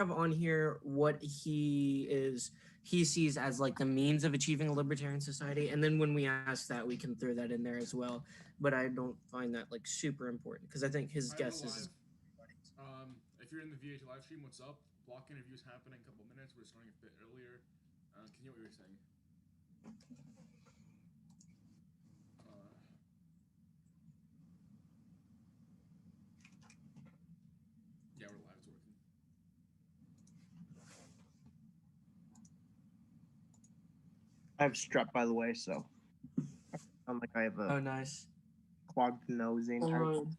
have on here what he sees as like the means of achieving a libertarian society, and then when we ask that, we can throw that in there as well. But I don't find that like super important because I think his guess is. If you're in the VH live stream, what's up? Block interviews happen in a couple minutes. We're starting a bit earlier. Continue what you were saying. Yeah, we're live. It's working. I have strep, by the way, so I'm like I have a nice clogged nose the entire time.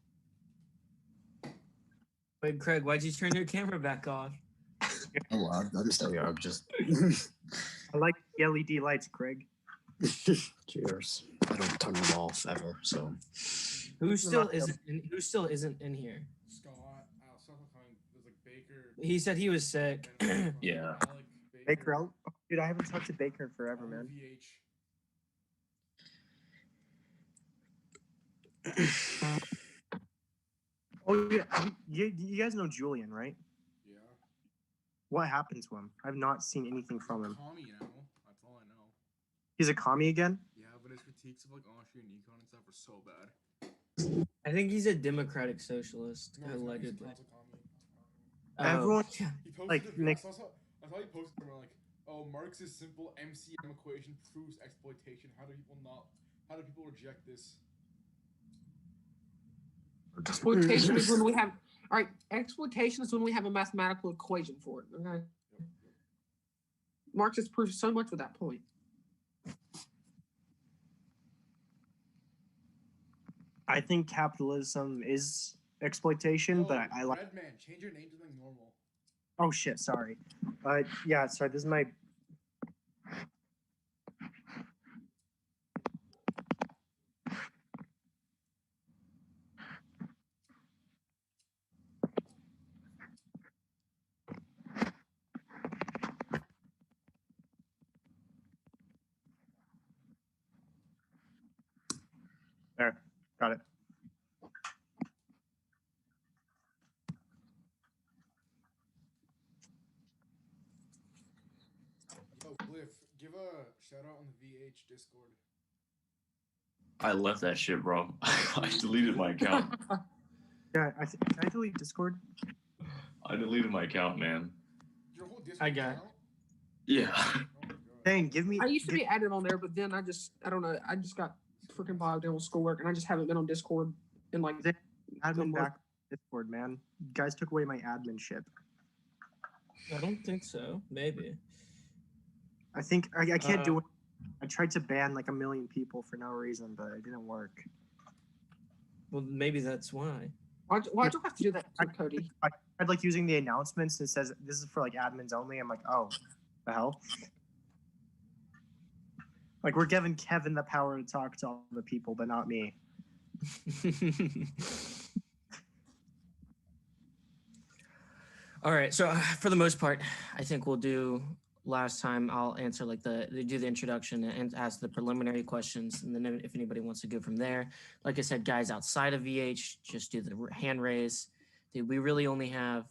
Wait, Craig, why'd you turn your camera back off? Oh, I'm still here. I'm just. I like the LED lights, Craig. Cheers. I don't turn them off ever. So. Who still isn't in here? Scott, there's like Baker. He said he was sick. Yeah. Baker, dude, I haven't talked to Baker in forever, man. Oh yeah, you guys know Julian, right? Yeah. What happened to him? I've not seen anything from him. Commie now. That's all I know. He's a commie again? Yeah, but his critiques of like Austrian econ and stuff are so bad. I think he's a democratic socialist, allegedly. Everyone, like Nick. I saw he posted somewhere like, "Oh, Marx's simple MCM equation proves exploitation. How do people reject this?" Exploitation is when we have. All right, exploitation is when we have a mathematical equation for it. Okay. Yep. Marx has proved so much with that point. I think capitalism is exploitation, but I like. Red man, change your name to something normal. Oh shit! Sorry. Yeah, sorry. This is my. There, got it. Yo, Cliff, give a shout out on the VH Discord. I left that shit, bro. I deleted my account. Yeah, can I delete Discord? I deleted my account, man. Your whole Discord I got. account? Yeah. Dang, give me. I used to be added on there, but then I don't know. I just got freaking bogged down with schoolwork, and I just haven't been on Discord in like. Admin back Discord, man. You guys took away my adminship. I don't think so. Maybe. I think I can't do it. I tried to ban like 1 million people for no reason, but it didn't work. Well, maybe that's why. Why'd you have to do that, Cody? I tried like using the announcements that says this is for like admins only. I'm like, oh, the hell? Like we're giving Kevin the power to talk to all the people, but not me. All right. So for the most part, I think we'll do. Last time I'll answer like do the introduction and ask the preliminary questions, and then if anybody wants to go from there. Like I said, guys outside of VH, just do the hand raise. Dude, we really only have.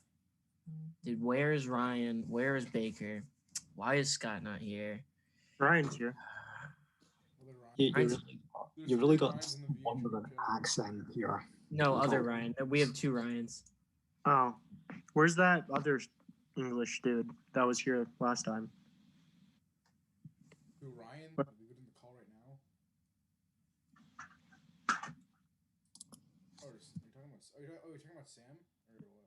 Dude, where is Ryan? Where is Baker? Why is Scott not here? Ryan's here. You really got one with an accent here. No, other Ryan. We have 2 Ryans. Oh, where's that other English dude that was here last time? Who, Ryan? Are we in the call right now? Oh, you're talking about Sam? Or what?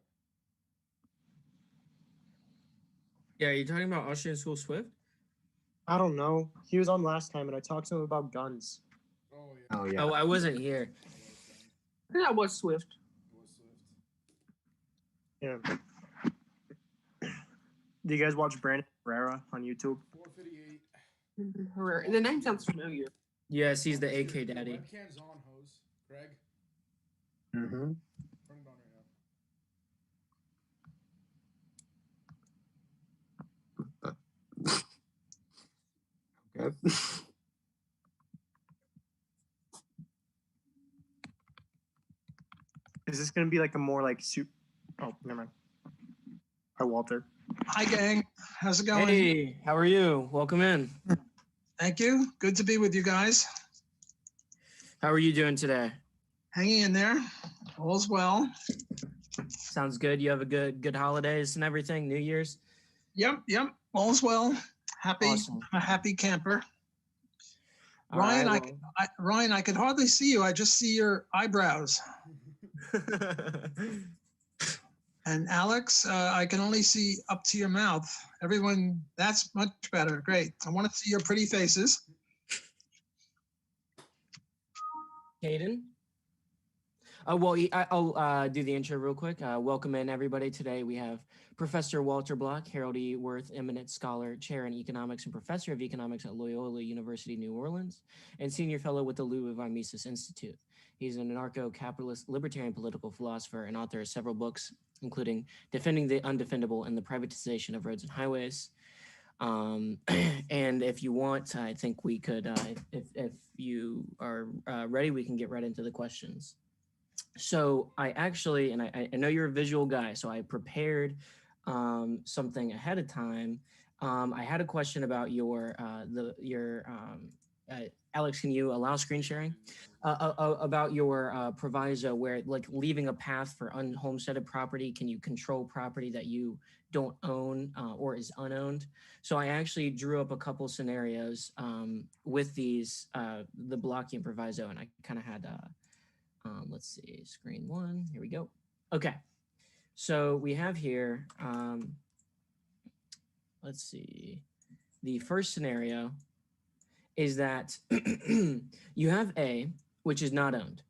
Yeah, are you talking about Austrian School Swift? I don't know. He was on last time, and I talked to him about guns. Oh, yeah. Oh, yeah. Oh, I wasn't here. Yeah, it was Swift. Yeah. Do you guys watch Brandon Herrera on YouTube? 458. Herrera. The name sounds familiar. Yes, he's the AK daddy. Webcam's on, hose. Greg? Mm-hmm. Turn it on right now. Okay. Is this going to be like a more like soup? Oh, never mind. Hi, Walter. Hi, gang. How's it going? Hey, how are you? Welcome in. Thank you. Good to be with you guys. How are you doing today? Hanging in there. All's well. Sounds good. You have a good holidays and everything, New Year's? Yep. All's well. Happy. Awesome. I'm a happy camper. All Ryan, right, Ryan, I could hardly see you. I just see your eyebrows. And Alex, I can only see up to your mouth. Everyone, that's much better. Great. I want to see your pretty faces. Hayden? Well, I'll do the intro real quick. Welcome in, everybody. Today we have Professor Walter Block, Harold E. Worth, eminent scholar, chair in economics and professor of economics at Loyola University, New Orleans, and senior fellow with the Louis von Mises Institute. He's an anarcho-capitalist libertarian political philosopher and author of several books, including Defending the Undefendable and the Privatization of Roads and Highways. And if you want, I think we could, if you are ready, we can get right into the questions. So I actually, and I know you're a visual guy, so I prepared something ahead of time. I had a question about your Alex, can you allow screen sharing? About your proviso where like leaving a path for unhomesteaded property, can you control property that you don't own or is unowned? So I actually drew up a couple scenarios with these, the blocking proviso, and I kind of had, let's see, screen one, here we go. Okay, so we have here, let's see, the first scenario is that you have A, which is not owned,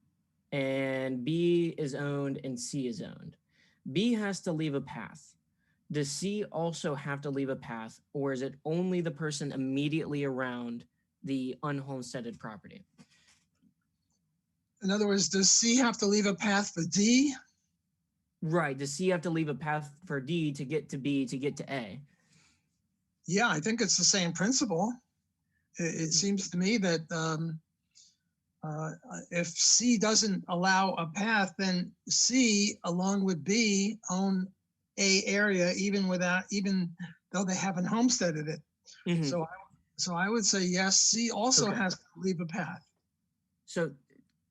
and B is owned and C is owned. B has to leave a path. Does C also have to leave a path, or is it only the person immediately around the unhomesteaded property? In other words, does C have to leave a path for D? Right. Does C have to leave a path for D to get to B to get to A? Yeah, I think it's the same principle. It seems to me that if C doesn't allow a path, then C, along with B, own A area, even though they haven't homesteaded it. Mm-hmm. So I would say yes. C also has to leave a path. So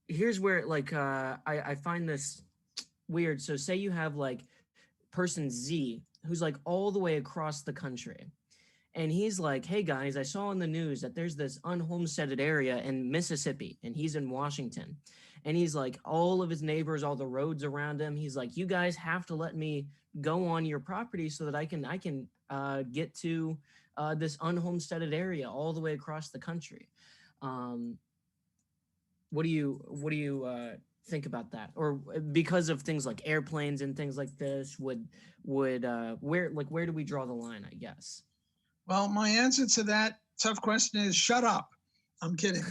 here's where like I find this weird. So say you have like person Z who's like all the way across the country. And he's like, hey guys, I saw on the news that there's this unhomesteaded area in Mississippi, and he's in Washington. And he's like, all of his neighbors, all the roads around him, he's like, you guys have to let me go on your property so that I can get to this unhomesteaded area all the way across the country. What do you think about that? Or because of things like airplanes and things like this, would where do we draw the line, I guess? Well, my answer to that tough question is shut up. I'm kidding.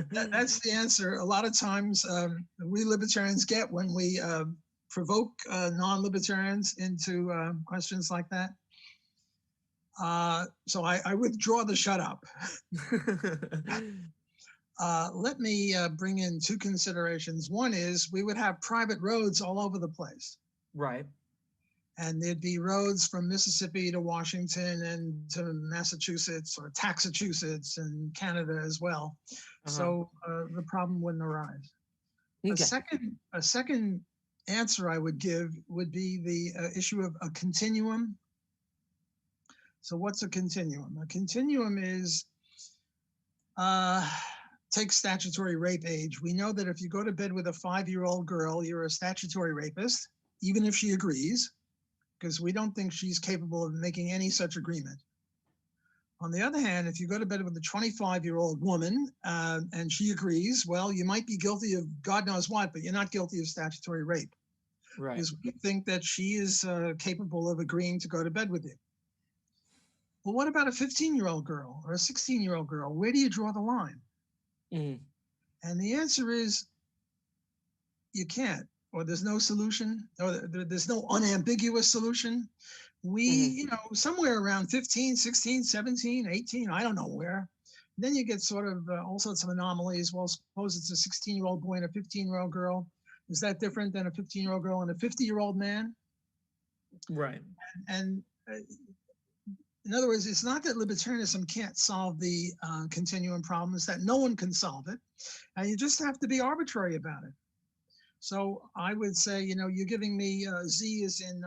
That's the answer. A lot of times we libertarians get when we provoke non-libertarians into questions like that. So I withdraw the shut up. Let me bring in two considerations. One is we would have private roads all over the place. Right. And there'd be roads from Mississippi to Washington and to Massachusetts or Taxachusetts and Canada as well. So the problem wouldn't arise. Okay. A second answer I would give would be the issue of a continuum. So what's a continuum? A continuum is, take statutory rape age. We know that if you go to bed with a 5-year-old girl, you're a statutory rapist, even if she agrees, because we don't think she's capable of making any such agreement. On the other hand, if you go to bed with a 25-year-old woman and she agrees, well, you might be guilty of God knows what, but you're not guilty of statutory rape. Right. Because we think that she is capable of agreeing to go to bed with you. Well, what about a 15-year-old girl or a 16-year-old girl? Where do you draw the line? Mm. And the answer is you can't. Or there's no solution, or there's no unambiguous solution. We, somewhere around 15, 16, 17, 18, I don't know where. Then you get sort of all sorts of anomalies. Well, suppose it's a 16-year-old boy and a 15-year-old girl. Is that different than a 15-year-old girl and a 50-year-old man? Right. And in other words, it's not that libertarianism can't solve the continuum problem, it's that no one can solve it. And you just have to be arbitrary about it. So I would say, you know, you're giving me Z is in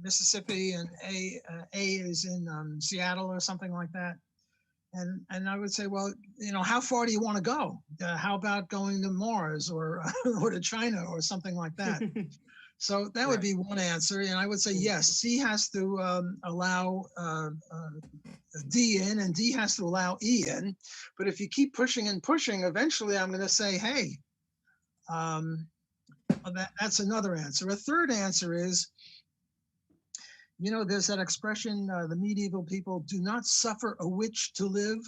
Mississippi and A is in Seattle or something like that. And I would say, well, you know, how far do you want to go? How about going to Mars or or to China or something like that? So that would be one answer. And I would say, yes, C has to allow D in and D has to allow E in. But if you keep pushing and pushing, eventually I'm going to say, hey, that's another answer. A third answer is, you know, there's that expression, the medieval people do not suffer a witch to live.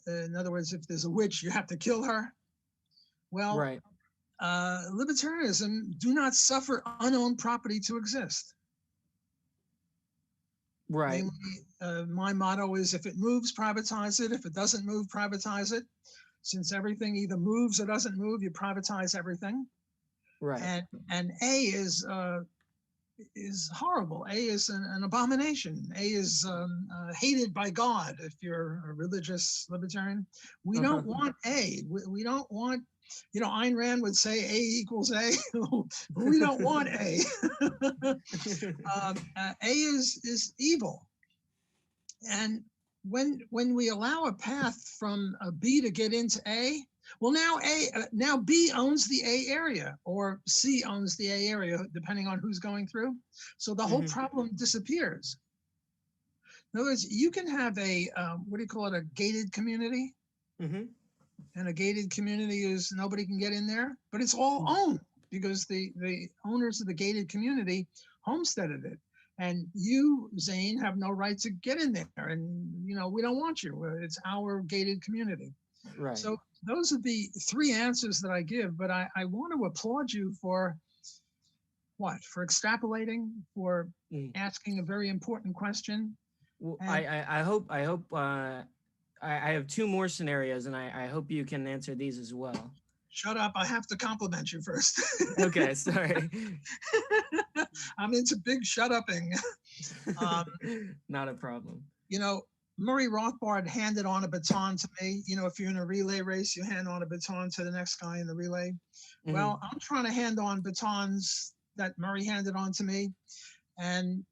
In other words, if there's a witch, you have to kill her. Well, Right. Libertarianism do not suffer unowned property to exist. Right. Namely, my motto is if it moves, privatize it. If it doesn't move, privatize it. Since everything either moves or doesn't move, you privatize everything. Right. And A is horrible. A is an abomination. A is hated by God if you're a religious libertarian. We don't want A. We don't want, you know, Ayn Rand would say A equals A. We don't want A. A is evil. And when we allow a path from B to get into A, well, now B owns the A area, or C owns the A area, depending on who's going through. So the whole problem disappears. In other words, you can have a, what do you call it, a gated community? And a gated community is nobody can get in there, but it's all owned because the owners of the gated community homesteaded it. And you, Zane, have no right to get in there. And, you know, we don't want you. It's our gated community. Right. So those are the three answers that I give, but I want to applaud you for what? For extrapolating, for asking a very important question. Well, I hope I have two more scenarios, and I hope you can answer these as well. Shut up. I have to compliment you first. Okay, sorry. I'm into big shut-upping. Not a problem. You know, Murray Rothbard handed on a baton to me. You know, if you're in a relay race, you hand on a baton to the next guy in the relay. Well, I'm trying to hand on batons that Murray handed on to me. And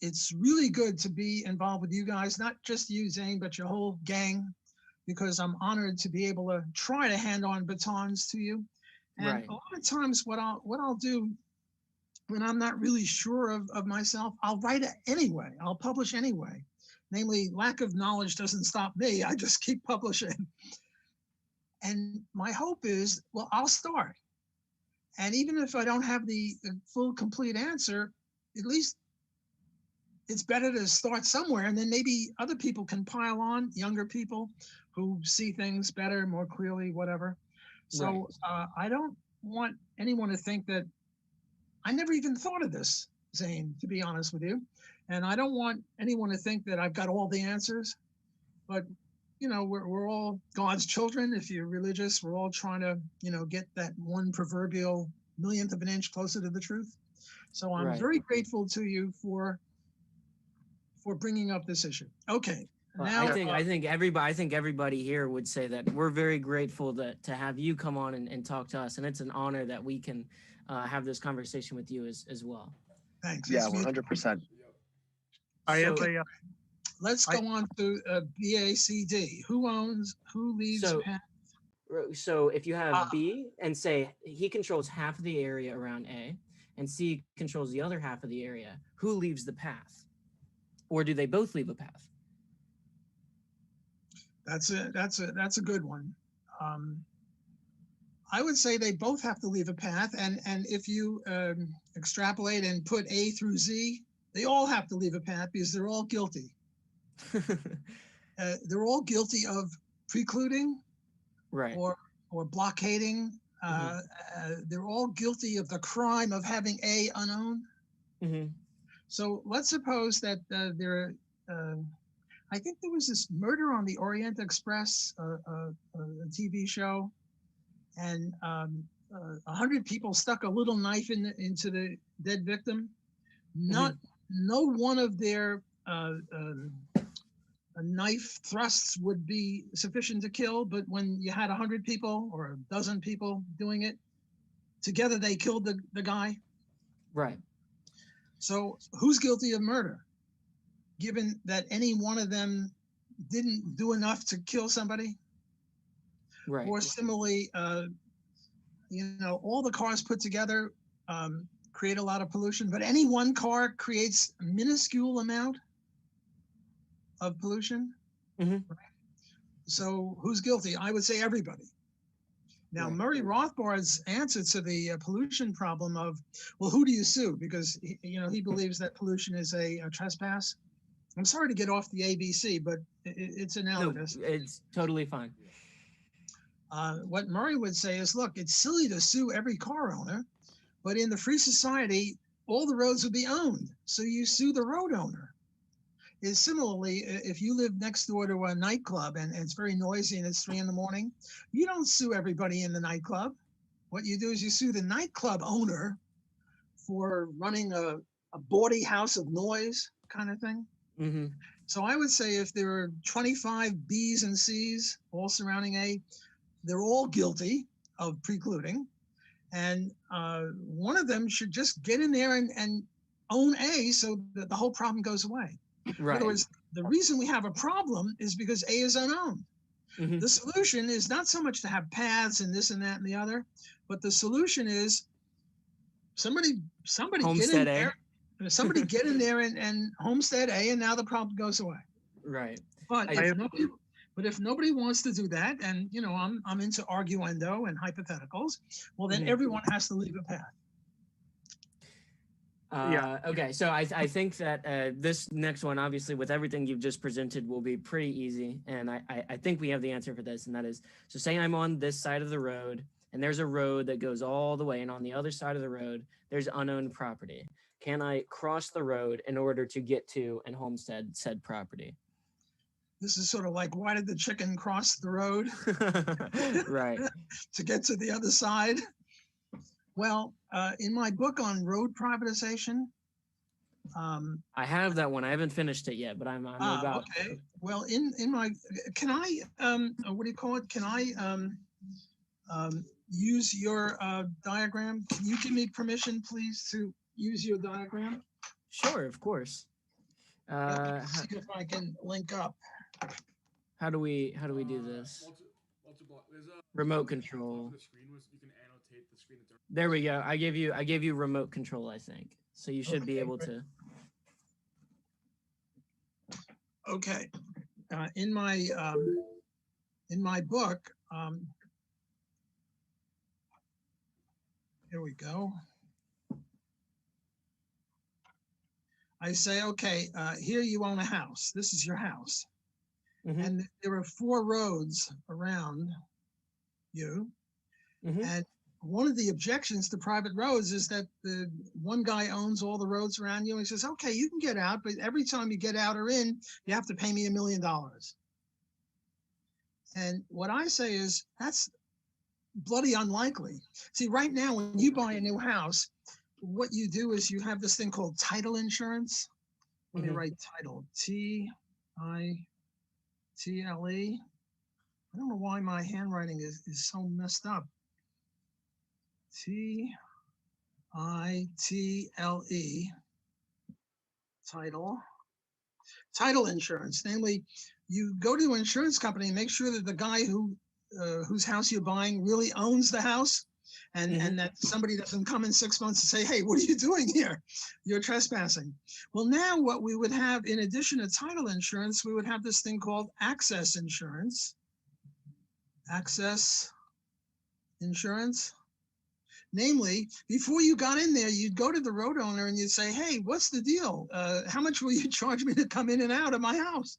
it's really good to be involved with you guys, not just you, Zane, but your whole gang, because I'm honored to be able to try to hand on batons to you. And a lot of times what I'll do when I'm not really sure of myself, I'll write it anyway. I'll publish anyway. Namely, lack of knowledge doesn't stop me. I just keep publishing. And my hope is, well, I'll start. And even if I don't have the full, complete answer, at least it's better to start somewhere, and then maybe other people can pile on, younger people who see things better, more clearly, whatever. So I don't want anyone to think that I never even thought of this, Zane, to be honest with you. And I don't want anyone to think that I've got all the answers, but you know, we're all God's children. If you're religious, we're all trying to, you know, get that one proverbial millionth of an inch closer to the truth. So I'm very grateful to you for bringing up this issue. Okay. Well, now, I think everybody here would say that we're very grateful to have you come on and talk to us, and it's an honor that we can have this conversation with you as well. Thanks. Yeah, 100%. Let's go on to BACD. Who leaves path? So if you have B and say he controls half of the area around A, and C controls the other half of the area, who leaves the path? Or do they both leave a path? That's a good one. I would say they both have to leave a path, and if you extrapolate and put A through Z, they all have to leave a path because they're all guilty. They're all guilty of precluding, or blockading. They're all guilty of the crime of having A unowned. So let's suppose that I think there was this Murder on the Orient Express, a TV show, and 100 people stuck a little knife into the dead victim. No one of their knife thrusts would be sufficient to kill, but when you had 100 people or a dozen people doing it, together they killed the guy. Right. So who's guilty of murder, given that any one of them didn't do enough to kill somebody? Right. Or similarly, all the cars put together create a lot of pollution, but any one car creates a minuscule amount of pollution. Mm-hmm. Right? So who's guilty? I would say everybody. Now, Right. Murray Rothbard's answer to the pollution problem of, well, who do you sue? Because he believes that pollution is a trespass. I'm sorry to get off the ABC, but it's analogous. No, it's totally fine. What Murray would say is, look, it's silly to sue every car owner, but in the free society, all the roads would be owned. So you sue the road owner. Is similarly, if you live next door to a nightclub and it's very noisy and it's 3 a.m, you don't sue everybody in the nightclub. What you do is you sue the nightclub owner for running a bawdy house of noise kind of thing. Mm-hmm. So I would say if there are 25 B's and C's all surrounding A, they're all guilty of precluding. And one of them should just get in there and own A so that the whole problem goes away. Right. In other words, the reason we have a problem is because A is unowned. Mm-hmm. The solution is not so much to have paths and this and that and the other, but the solution is somebody Homestead get in there, somebody get in there and homestead A, and now the problem goes away. Right. But if nobody wants to do that, and I'm into arguendo and hypotheticals, well then everyone has to leave a path. Okay, so I think that this next one, obviously, with everything you've just presented, will be pretty easy. And I think we have the answer for this, and that is, so say I'm on this side of the road, and there's a road that goes all the way, and on the other side of the road, there's unowned property. Can I cross the road in order to get to and homestead said property? This is sort of like, why did the chicken cross the road? Right. To get to the other side? Well, in my book on road privatization, I have that one. I haven't finished it yet, but I'm about. Okay. Well, in my, can I, what do you call it? Can I use your diagram? Can you give me permission, please, to use your diagram? Sure, of course. See if I can link up. How do we do this? Remote control. There we go. I gave you remote control, I think. So you should be able to. Okay. In my book, here we go. I say, okay, here you own a house. This is your house. Mm-hmm. And there are 4 roads around you. Mm-hmm. And one of the objections to private roads is that the one guy owns all the roads around you. And he says, okay, you can get out, but every time you get out or in, you have to pay me $1 million. And what I say is, that's bloody unlikely. See, right now, when you buy a new house, what you do is you have this thing called title insurance. Let me write title, T-I-T-L-E. I don't know why my handwriting is so messed up. T-I-T-L-E, title insurance. Namely, you go to an insurance company and make sure that the guy whose house you're buying really owns the house, and that somebody doesn't come in 6 months and say, hey, what are you doing here? You're trespassing. Well, now what we would have, in addition to title insurance, we would have this thing called access insurance. Access insurance. Namely, before you got in there, you'd go to the road owner and you'd say, hey, what's the deal? How much will you charge me to come in and out of my house?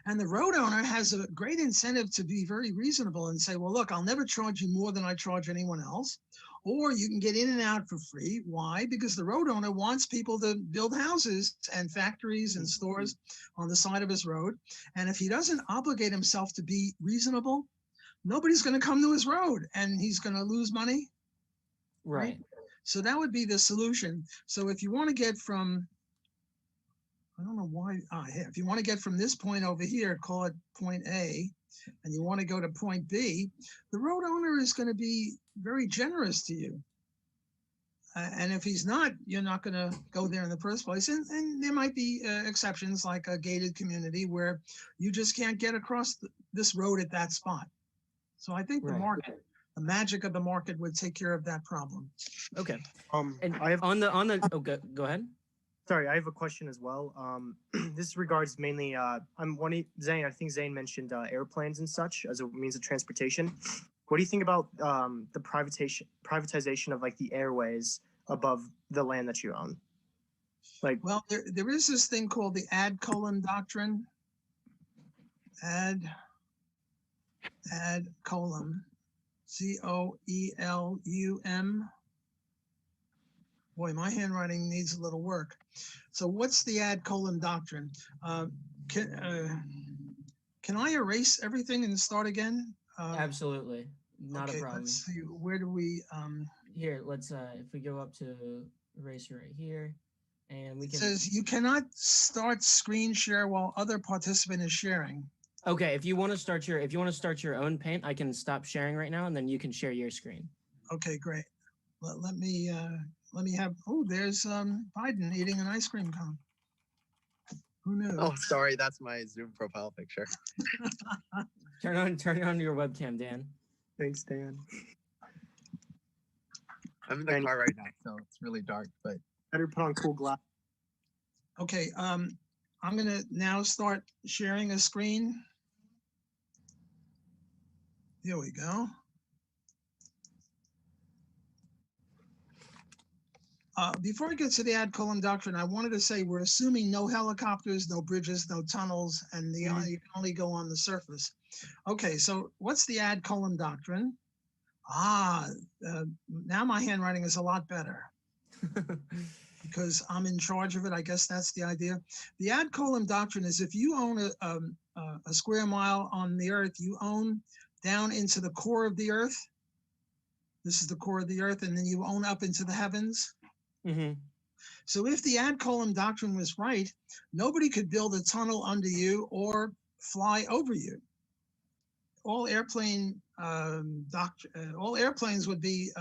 And the road owner has a great incentive to be very reasonable and say, well, look, I'll never charge you more than I charge anyone else. Or you can get in and out for free. Why? Because the road owner wants people to build houses and factories and stores on the side of his road. And if he doesn't obligate himself to be reasonable, nobody's going to come to his road and he's going to lose money. Right. So that would be the solution. So if you want to get from, I don't know why, here, if you want to get from this point over here, call it point A, and you want to go to point B, the road owner is going to be very generous to you. And if he's not, you're not going to go there in the first place. And there might be exceptions like a gated community where you just can't get across this road at that spot. So I think the Right. market, the magic of the market would take care of that problem. Okay. And I have on the oh, go ahead. sorry, I have a question as well. This regards mainly Zane. I think Zane mentioned airplanes and such as a means of transportation. What do you think about the privatization of like the airways above the land that you own? Like, Well, there is this thing called the ad colon doctrine. Ad colon, COELUM. Boy, my handwriting needs a little work. So what's the ad colon doctrine? Can I erase everything and start again? Absolutely. Not a problem. Let's see, where do we, Here, let's if we go up to eraser right here, and we it can. says you cannot start screen share while other participant is sharing. Okay, if you want to start your own paint, I can stop sharing right now, and then you can share your screen. Okay, great. Let me have. Oh, there's Biden eating an ice cream cone. Who knew? Oh, sorry, that's my Zoom profile picture. Turn on your webcam, Dan. thanks, Dan. I'm in the car right now, so it's really dark, but Better put on cool glass. Okay, I'm gonna now start sharing a screen. Here we go. Before I get to the ad colon doctrine, I wanted to say we're assuming no helicopters, no bridges, no tunnels, and you can only go on the surface. Okay, so what's the ad colon doctrine? Now my handwriting is a lot better because I'm in charge of it. I guess that's the idea. The ad colon doctrine is if you own a square mile on the earth, you own down into the core of the earth. This is the core of the earth, and then you own up into the heavens. Mm-hmm. So if the ad colon doctrine was right, nobody could build a tunnel under you or fly over you. All airplanes would be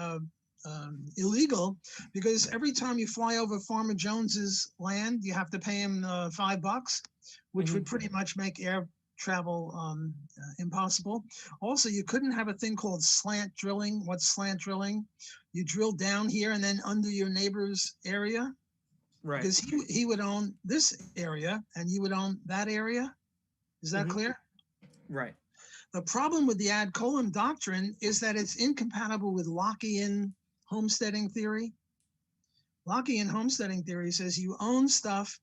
illegal because every time you fly over Farmer Jones's land, you have to pay him $5, which would pretty much make air travel impossible. Also, you couldn't have a thing called slant drilling. What's slant drilling? You drill down here and then under your neighbor's area. Right. Because he would own this area and you would own that area. Is that clear? Right. The problem with the ad colon doctrine is that it's incompatible with Lockean homesteading theory. Lockean homesteading theory says you own stuff.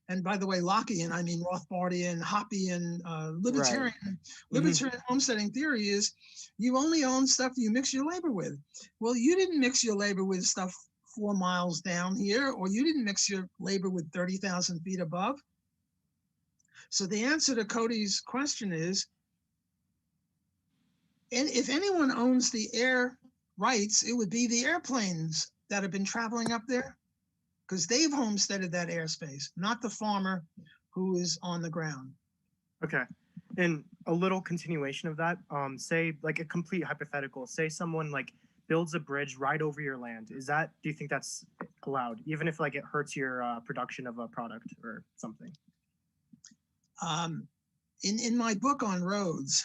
And by the way, Lockean, I mean Rothbardian, Hoppian, libertarian. Right. Libertarian homesteading theory is you only own stuff you mix your labor with. Well, you didn't mix your labor with stuff 4 miles down here, or you didn't mix your labor with 30,000 feet above. So the answer to Cody's question is, and if anyone owns the air rights, it would be the airplanes that have been traveling up there, because they've homesteaded that airspace, not the farmer who is on the ground. Okay. And a little continuation of that, say like a complete hypothetical, say someone like builds a bridge right over your land. Do you think that's allowed, even if like it hurts your production of a product or something? In my book on roads,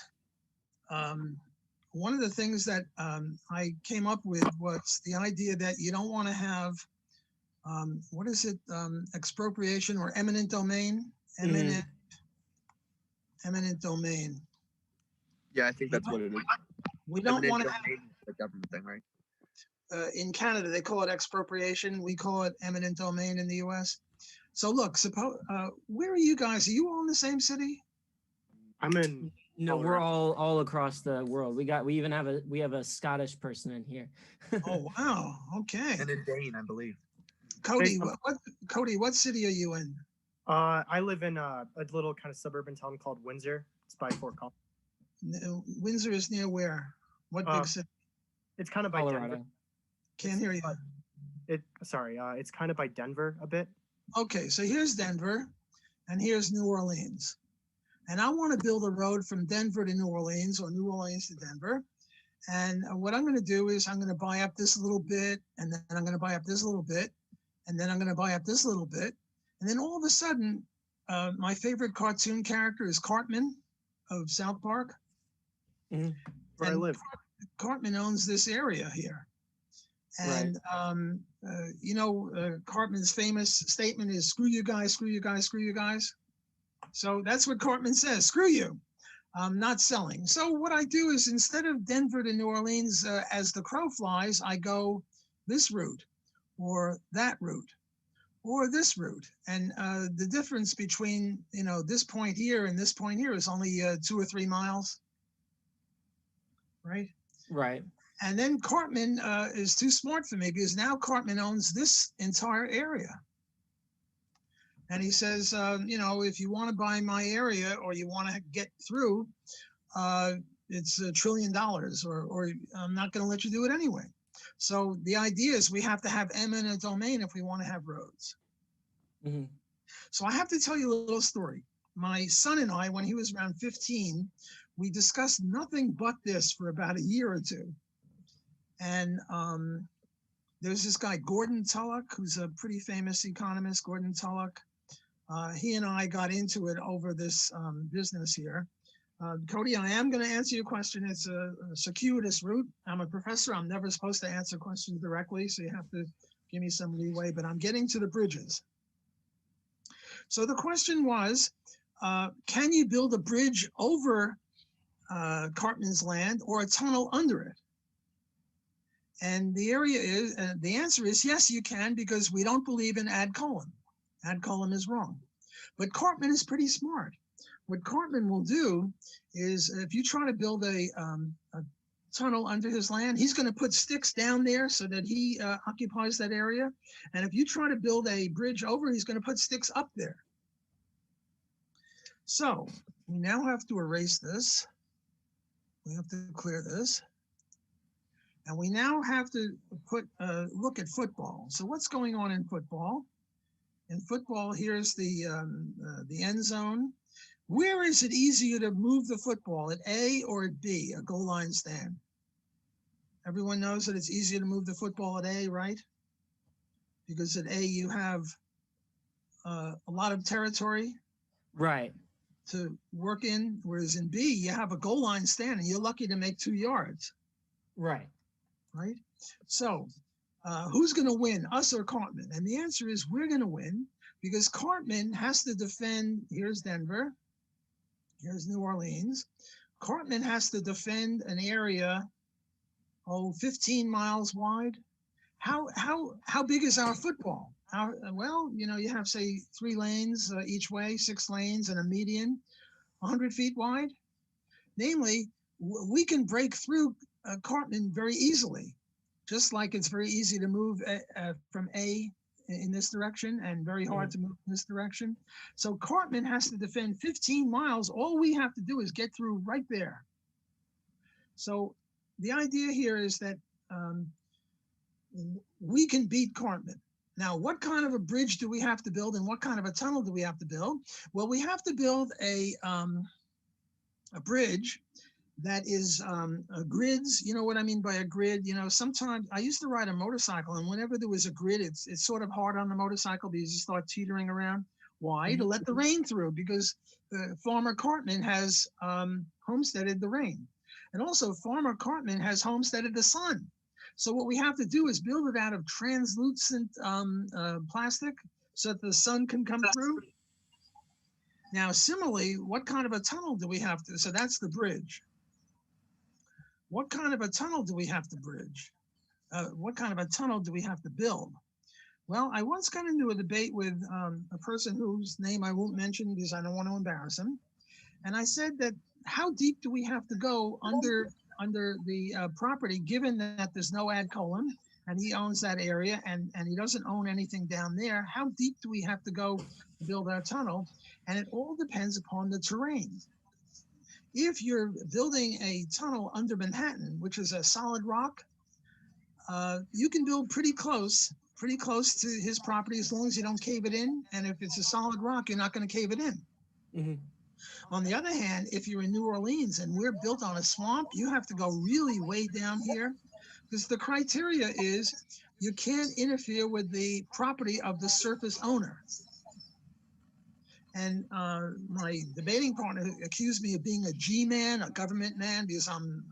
one of the things that I came up with was the idea that you don't want to have what is it? Expropriation or eminent domain? Eminent domain. yeah, I think that's what it is. We don't want to have, The government thing, right? in Canada, they call it expropriation. We call it eminent domain in the US. So look, suppose, where are you guys? Are you all in the same city? I'm in. No, we're all across the world. We even have a Scottish person in here. Oh, wow. Okay. And in Dane, I believe. Cody, what city are you in? I live in a little kind of suburban town called Windsor. It's by Fort Collins. Windsor is near where? What big city? It's kind of by Colorado. Denver. Can't hear you. It's kind of by Denver a bit. Okay, so here's Denver, and here's New Orleans. And I want to build a road from Denver to New Orleans or New Orleans to Denver. And what I'm going to do is I'm going to buy up this little bit, and then I'm going to buy up this little bit, and then I'm going to buy up this little bit. And then all of a sudden, my favorite cartoon character is Cartman of South Park. Where I live. Cartman owns this area here. And, Cartman's famous statement is, screw you guys, screw you guys, screw you guys. So that's what Cartman says, screw you. I'm not selling. So what I do is instead of Denver to New Orleans as the crow flies, I go this route or that route or this route. And the difference between, this point here and this point here is only 2 or 3 miles, right? Right. And then Cartman is too smart for me because now Cartman owns this entire area. And he says, if you want to buy my area or you want to get through, it's $1 trillion or I'm not going to let you do it anyway. So the idea is we have to have eminent domain if we want to have roads. Mm-hmm. So I have to tell you a little story. My son and I, when he was around 15, we discussed nothing but this for about a year or two. And there's this guy, Gordon Tullock, who's a pretty famous economist, Gordon Tullock. He and I got into it over this business here. Cody, I am going to answer your question. It's a circuitous route. I'm a professor. I'm never supposed to answer questions directly, so you have to give me some leeway, but I'm getting to the bridges. So the question was, can you build a bridge over Cartman's land or a tunnel under it? And the answer is yes, you can, because we don't believe in ad colum. Ad colum is wrong. But Cartman is pretty smart. What Cartman will do is if you try to build a tunnel under his land, he's going to put sticks down there so that he occupies that area. And if you try to build a bridge over, he's going to put sticks up there. So we now have to erase this. We have to clear this. And we now have to look at football. So what's going on in football? In football, here's the end zone. Where is it easier to move the football, at A or at B, a goal line stand? Everyone knows that it's easier to move the football at A, right? Because at A you have a lot of territory, right, to work in, whereas in B you have a goal line stand and you're lucky to make 2 yards. right. Right? So who's going to win, us or Cartman? And the answer is we're going to win because Cartman has to defend, here's Denver, here's New Orleans. Cartman has to defend an area, 15 miles wide. How big is our football? Well, you have, say, 3 lanes each way, 6 lanes and a median, 100 feet wide. Namely, we can break through Cartman very easily, just like it's very easy to move from A in this direction and very hard to move in this direction. So Cartman has to defend 15 miles. All we have to do is get through right there. So the idea here is that we can beat Cartman. Now, what kind of a bridge do we have to build and what kind of a tunnel do we have to build? Well, we have to build a bridge that is grids. You know what I mean by a grid? Sometimes I used to ride a motorcycle, and whenever there was a grid, it's sort of hard on the motorcycle because you start teetering around. Why? To let the rain through, because Farmer Cartman has homesteaded the rain. And also Farmer Cartman has homesteaded the sun. So what we have to do is build it out of translucent plastic so that the sun can come through. Now, similarly, what kind of a tunnel do we have to? So that's the bridge. What kind of a tunnel do we have to bridge? What kind of a tunnel do we have to build? Well, I once got into a debate with a person whose name I won't mention because I don't want to embarrass him. And I said that how deep do we have to go under the property, given that there's no ad colum and he owns that area and he doesn't own anything down there? How deep do we have to go to build our tunnel? And it all depends upon the terrain. If you're building a tunnel under Manhattan, which is a solid rock, you can build pretty close pretty close to his property as long as you don't cave it in. And if it's a solid rock, you're not going to cave it in. Mhm. On the other hand, if you're in New Orleans and we're built on a swamp, you have to go really way down here because the criteria is you can't interfere with the property of the surface owner. And my debating partner accused me of being a G-man, a government man, because I'm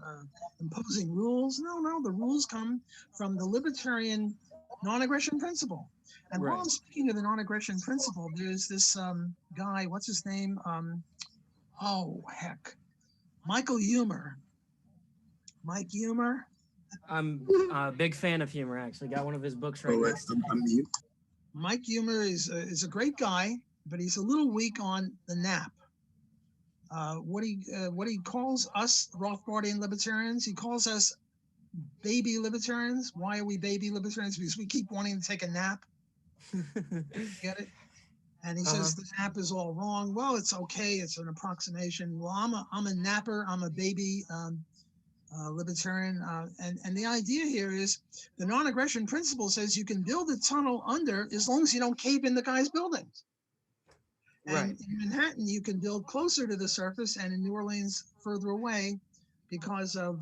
imposing rules. No, the rules come from the libertarian non-aggression principle. And while Right. I'm speaking of the non-aggression principle, there's this guy, what's his name? Oh, heck. Michael Humer. Mike Humer. I'm a big fan of humor, actually. Got one of his books right Oh, next to me. I'm mute. Mike Humer is a great guy, but he's a little weak on the nap. What he calls us Rothbardian libertarians, he calls us baby libertarians. Why are we baby libertarians? Because we keep wanting to take a nap. Get it? And he says the nap is all wrong. Well, it's okay. It's an approximation. Well, I'm a napper. I'm a baby libertarian. And the idea here is the non-aggression principle says you can build a tunnel under as long as you don't cave in the guy's buildings. And Right. in Manhattan, you can build closer to the surface, and in New Orleans, further away because of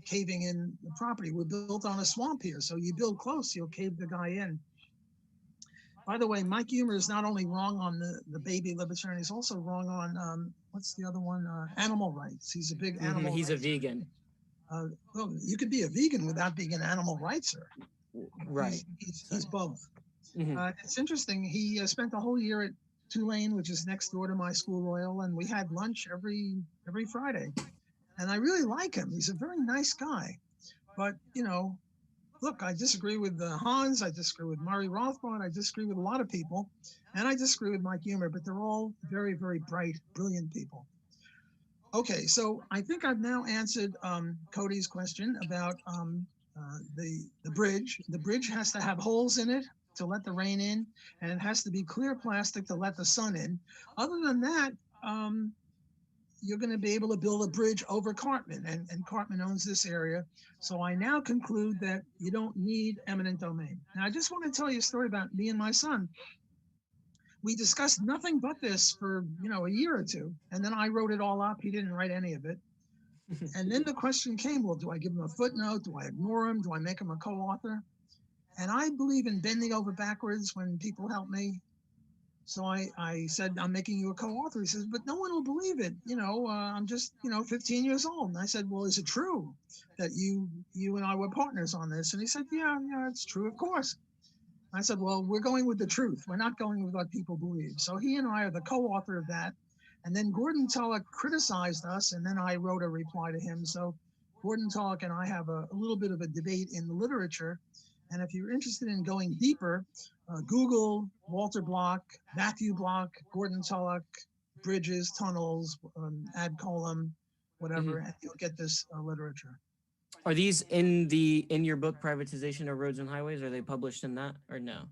caving in the property. We're built on a swamp here, so you build close, you'll cave the guy in. By the way, Mike Humer is not only wrong on the baby libertarian, he's also wrong on, what's the other one? Animal rights. He's a big animal He's a rights. vegan. Well, you could be a vegan without being an animal rightser. Right. He's both. Mhm. It's interesting. He spent the whole year at Tulane, which is next door to my school, Royal, and we had lunch every Friday. And I really like him. He's a very nice guy. But, you know, look, I disagree with Hans. I disagree with Murray Rothbard. I disagree with a lot of people. And I disagree with Mike Humer, but they're all very, very bright, brilliant people. Okay, so I think I've now answered Cody's question about the bridge. The bridge has to have holes in it to let the rain in, and it has to be clear plastic to let the sun in. Other than that, you're going to be able to build a bridge over Cartman, and Cartman owns this area. So I now conclude that you don't need eminent domain. Now, I just want to tell you a story about me and my son. We discussed nothing but this for, a year or two, and then I wrote it all up. He didn't write any of it. And then the question came, well, do I give him a footnote? Do I ignore him? Do I make him a co-author? And I believe in bending over backwards when people help me. So I said, I'm making you a co-author. He says, but no one will believe it. I'm just, 15 years old. And I said, well, is it true that you and I were partners on this? And he said, yeah, it's true, of course. I said, well, we're going with the truth. We're not going with what people believe. So he and I are the co-author of that. And then Gordon Tullock criticized us, and then I wrote a reply to him. So Gordon Tullock and I have a little bit of a debate in the literature. And if you're interested in going deeper, Google Walter Block, Matthew Block, Gordon Tullock, bridges, tunnels, ad column, whatever, and you'll get this literature. Are these in your book, Privatization of Roads and Highways? Are they published in that or no?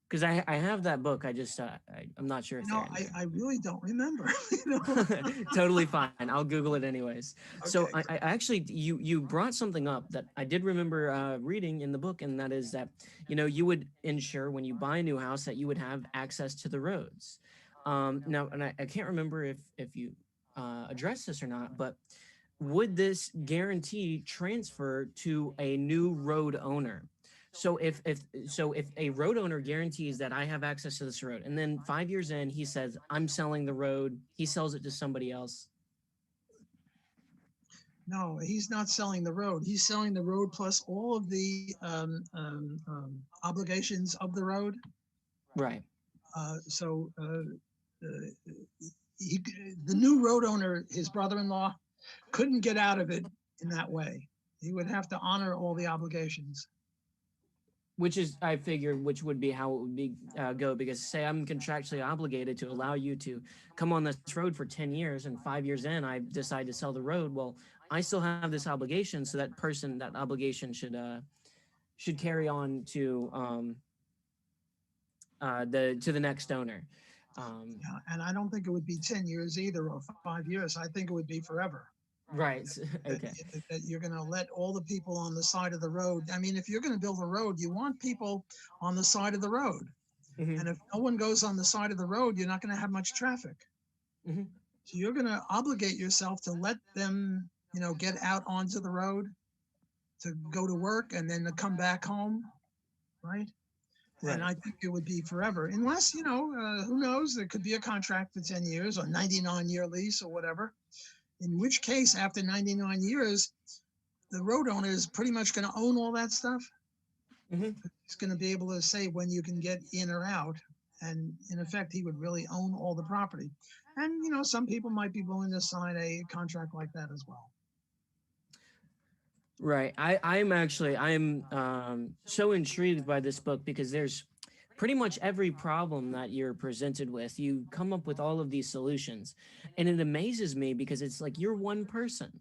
Because I have that book. I just I'm not sure if No, I really don't remember. Totally fine. I'll Google it anyways. Okay. So I actually you brought something up that I did remember reading in the book, and that is that you would ensure when you buy a new house that you would have access to the roads. Now, and I can't remember if you addressed this or not, but would this guarantee transfer to a new road owner? So if a road owner guarantees that I have access to this road, and then 5 years in, he says, I'm selling the road, he sells it to somebody else. No, he's not selling the road. He's selling the road plus all of the obligations of the road. Right. The new road owner, his brother-in-law, couldn't get out of it in that way. He would have to honor all the obligations. Which is, I figure, which would be how it would be go, because say I'm contractually obligated to allow you to come on this road for 10 years, and 5 years in, I decide to sell the road. Well, I still have this obligation, so that obligation should carry on to the next owner. Yeah, and I don't think it would be 10 years either, or 5 years. I think it would be forever. Right. that, Okay. that you're going to let all the people on the side of the road. I mean, if you're going to build a road, you want people on the side of the road. Mhm. And if no one goes on the side of the road, you're not going to have much traffic. Mhm. So you're going to obligate yourself to let them, get out onto the road to go to work and then to come back home, right? Right. And I think it would be forever, unless, who knows, there could be a contract for 10 years or 99-year lease or whatever. In which case, after 99 years, the road owner is pretty much going to own all that stuff. Mhm. He's going to be able to say when you can get in or out. And in effect, he would really own all the property. And, some people might be willing to sign a contract like that as well. Right. I'm so intrigued by this book because there's pretty much every problem that you're presented with. You come up with all of these solutions, and it amazes me because it's like you're one person.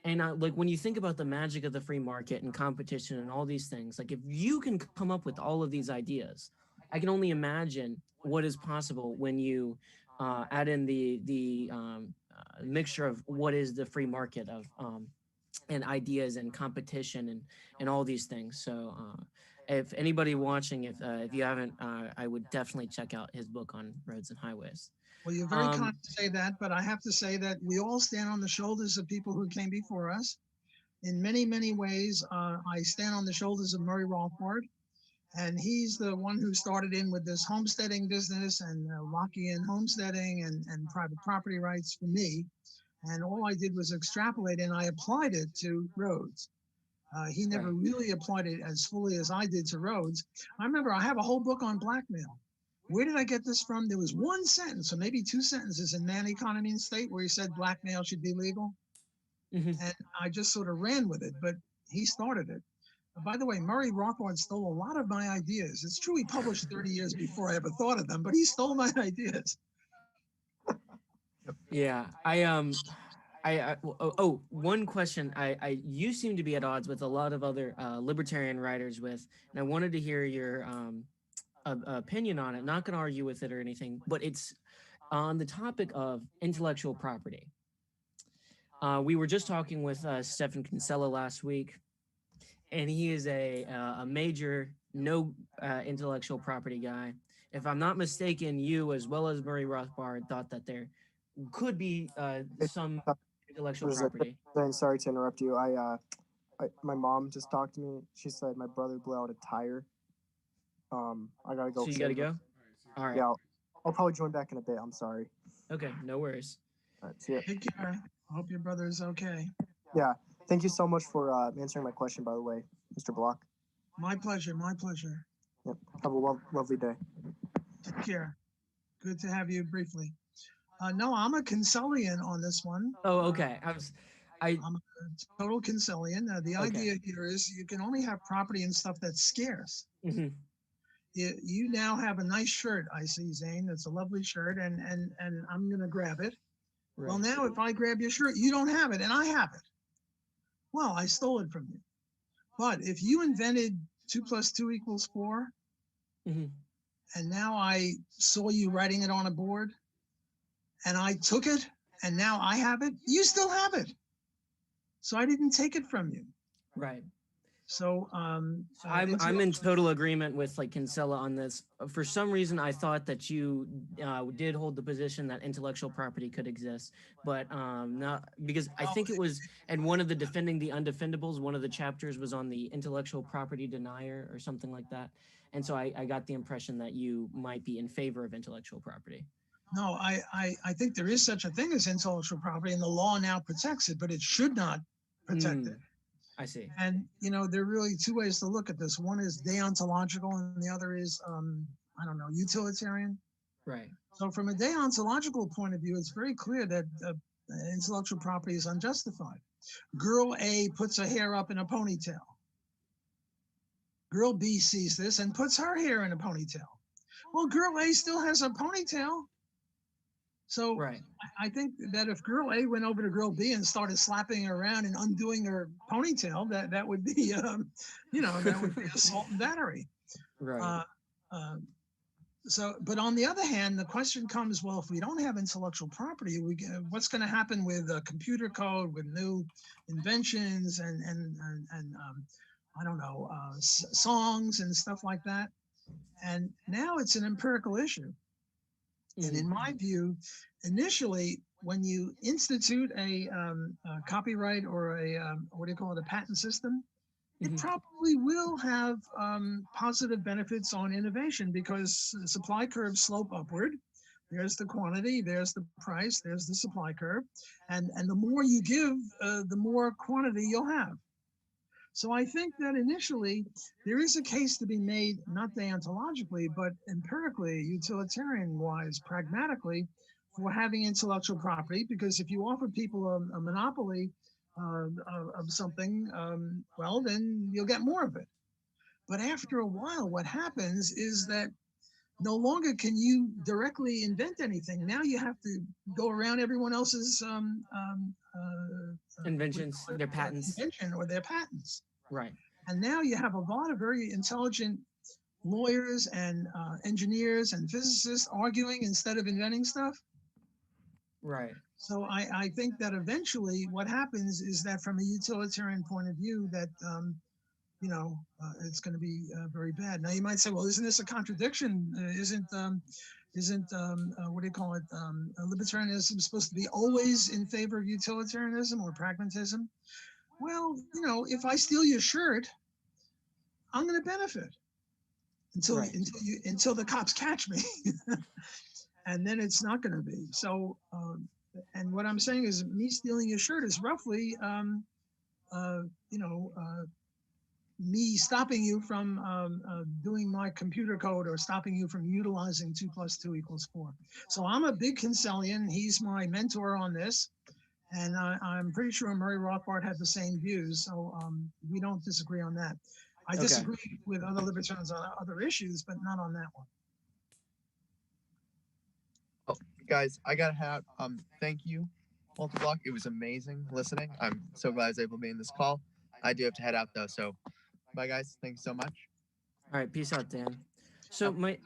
And like when you think about the magic of the free market and competition and all these things, like if you can come up with all of these ideas, I can only imagine what is possible when you add in the mixture of what is the free market of and ideas and competition and all these things. So if anybody watching, if you haven't, I would definitely check out his book on roads and highways. Well, you're very kind to say that, but I have to say that we all stand on the shoulders of people who came before us. In many, many ways, I stand on the shoulders of Murray Rothbard, and he's the one who started in with this homesteading business and Lockean homesteading and private property rights for me. And all I did was extrapolate and I applied it to roads. He never really applied it as fully as I did to roads. I remember I have a whole book on blackmail. Where did I get this from? There was one sentence or maybe two sentences in Man, Economy, and State where he said blackmail should be legal. Mm-hmm. And I just sort of ran with it, but he started it. By the way, Murray Rothbard stole a lot of my ideas. It's true he published 30 years before I ever thought of them, but he stole my ideas. Yeah, one question. You seem to be at odds with a lot of other libertarian writers with, and I wanted to hear your opinion on it. Not going to argue with it or anything, but it's on the topic of intellectual property. We were just talking with Stefan Kinsella last week, and he is a major intellectual property guy. If I'm not mistaken, you as well as Murray Rothbard thought that there could be some intellectual property. Then sorry to interrupt you. My mom just talked to me. She said my brother blew out a tire. I gotta go. So you gotta go. All right. Yeah, I'll probably join back in a bit. I'm sorry. Okay, no worries. All right, see ya. Take care. I hope your brother is okay. Yeah, thank you so much for answering my question. By the way, Mr. Block. My pleasure. My pleasure. Yep. Have a lovely day. Take care. Good to have you briefly. No, I'm a Kinsellian on this one. Oh, okay. I'm a total Kinsellian. The idea here is you can only have property and stuff that's scarce. Mm-hmm. You now have a nice shirt, I see, Zane. It's a lovely shirt, and I'm going to grab it. Right. Well, now if I grab your shirt, you don't have it, and I have it. Well, I stole it from you. But if you invented 2 + 2 = 4, mm-hmm. and now I saw you writing it on a board, and I took it, and now I have it, you still have it. So I didn't take it from you. Right. So I'm in total agreement with like Kinsella on this. For some reason, I thought that you did hold the position that intellectual property could exist, but not because I think it was, and one of the defending the undefendables, one of the chapters was on the intellectual property denier or something like that. And so I got the impression that you might be in favor of intellectual property. No, I think there is such a thing as intellectual property, and the law now protects it, but it should not protect it. I see. And, there are really two ways to look at this. One is deontological, and the other is, utilitarian. Right. So from a deontological point of view, it's very clear that intellectual property is unjustified. Girl A puts her hair up in a ponytail. Girl B sees this and puts her hair in a ponytail. Well, girl A still has a ponytail. So right. I think that if girl A went over to girl B and started slapping her around and undoing her ponytail, that would be, that would be assault and battery. Right. So, but on the other hand, the question comes, well, if we don't have intellectual property, what's going to happen with computer code, with new inventions and I don't know, songs and stuff like that? And now it's an empirical issue. And in my view, initially, when you institute a copyright or what do you call it, a patent system, it probably will have positive benefits on innovation because the supply curves slope upward. There's the quantity, there's the price, there's the supply curve. And the more you give, the more quantity you'll have. So I think that initially there is a case to be made, not deontologically, but empirically, utilitarian-wise, pragmatically, for having intellectual property. Because if you offer people a monopoly of something, well, then you'll get more of it. But after a while, what happens is that no longer can you directly invent anything. Now you have to go around everyone else's inventions, their patents. Invention or their patents. Right. And now you have a lot of very intelligent lawyers and engineers and physicists arguing instead of inventing stuff. Right. So I think that eventually what happens is that from a utilitarian point of view that, you know, it's going to be very bad. Now you might say, well, isn't this a contradiction? Isn't what do you call it? Libertarianism supposed to be always in favor of utilitarianism or pragmatism? Well, you know, if I steal your shirt, I'm going to benefit until the cops catch me, and then it's not going to be. So, and what I'm saying is, me stealing your shirt is roughly, you know, me stopping you from doing my computer code or stopping you from utilizing 2 + 2 = 4. So I'm a big Kinselian. He's my mentor on this. And I'm pretty sure Murray Rothbard had the same views, so we don't disagree on that. I disagree with other libertarians on other issues, but not on that one. Oh, guys, I gotta head out. Thank you, Multiblock. It was amazing listening. I'm so glad I was able to be in this call. I do have to head out though, so bye, guys. Thank you so much. All right, peace out, Dan. So my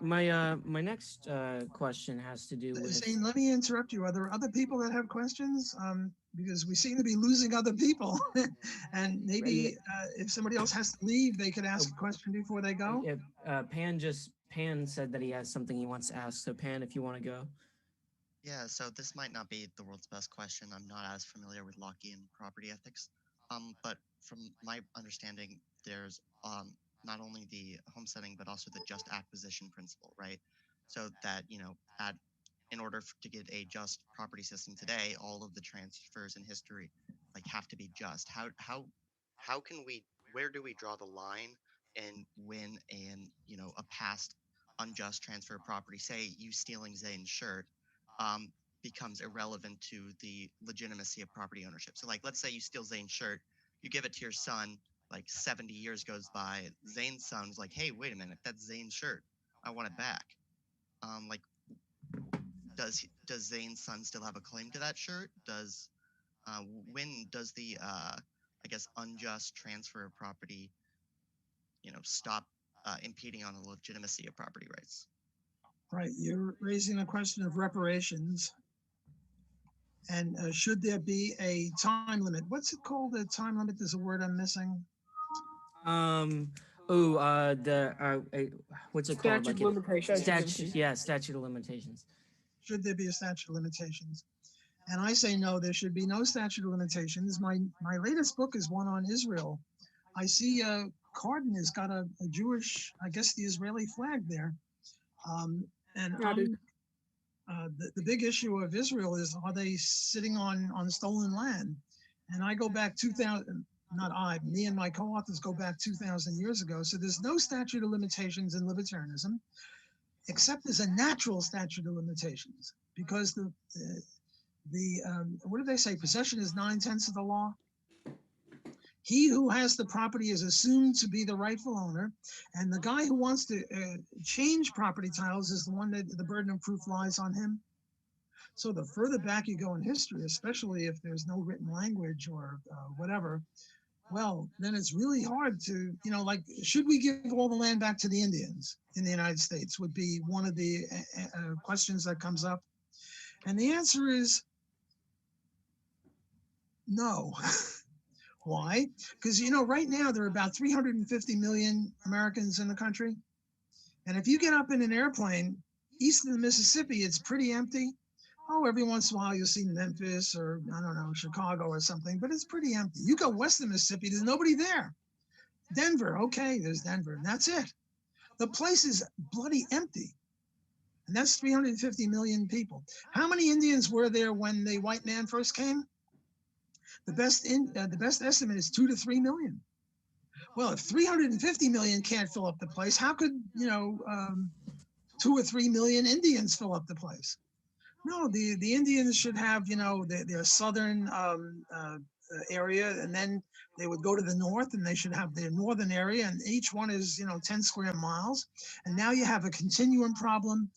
next question has to do with. Zane, let me interrupt you. Are there other people that have questions? Because we seem to be losing other people, and maybe if somebody else has to leave, they could ask a question before they go. Yeah, Pan said that he has something he wants to ask. So Pan, if you want to go. Yeah, so this might not be the world's best question. I'm not as familiar with Lockean property ethics, but from my understanding, there's not only the homesteading, but also the just acquisition principle, right? So that, you know, in order to get a just property system today, all of the transfers in history like have to be just. How can we, where do we draw the line and when you know, a past unjust transfer of property, say you stealing Zane's shirt, becomes irrelevant to the legitimacy of property ownership. So like, let's say you steal Zane's shirt, you give it to your son, like 70 years goes by, Zane's son's like, hey, wait a minute, that's Zane's shirt. I want it back. Like, does Zane's son still have a claim to that shirt? When does the, I guess, unjust transfer of property, you know, stop impeding on the legitimacy of property rights? Right, you're raising a question of reparations. And should there be a time limit? What's it called? A time limit? There's a word I'm missing. What's it called? Statute of limitations. Statute of limitations. Should there be a statute of limitations? And I say no, there should be no statute of limitations. My latest book is one on Israel. I see Cardin has got a Jewish, I guess the Israeli flag there. The big issue of Israel is, are they sitting on stolen land? And I go back 2000, me and my co-authors go back 2,000 years ago. So there's no statute of limitations in libertarianism, except there's a natural statute of limitations, because the what do they say? Possession is 9/10 of the law. He who has the property is assumed to be the rightful owner, and the guy who wants to change property titles is the one that the burden of proof lies on him. So the further back you go in history, especially if there's no written language or whatever, well, then it's really hard to, like, should we give all the land back to the Indians in the United States would be one of the questions that comes up. And the answer is no. Why? Because, right now there are about 350 million Americans in the country. And if you get up in an airplane east of the Mississippi, it's pretty empty. Oh, every once in a while you'll see Memphis or, I don't know, Chicago or something, but it's pretty empty. You go west of the Mississippi, there's nobody there. Denver, okay, there's Denver, and that's it. The place is bloody empty. And that's 350 million people. How many Indians were there when the white man first came? The best estimate is 2 to 3 million. Well, if 350 million can't fill up the place, how could 2 or 3 million Indians fill up the place? No, the Indians should have their southern area, and then they would go to the north, and they should have their northern area, and each one is 10 square miles. And now you have a continuum problem.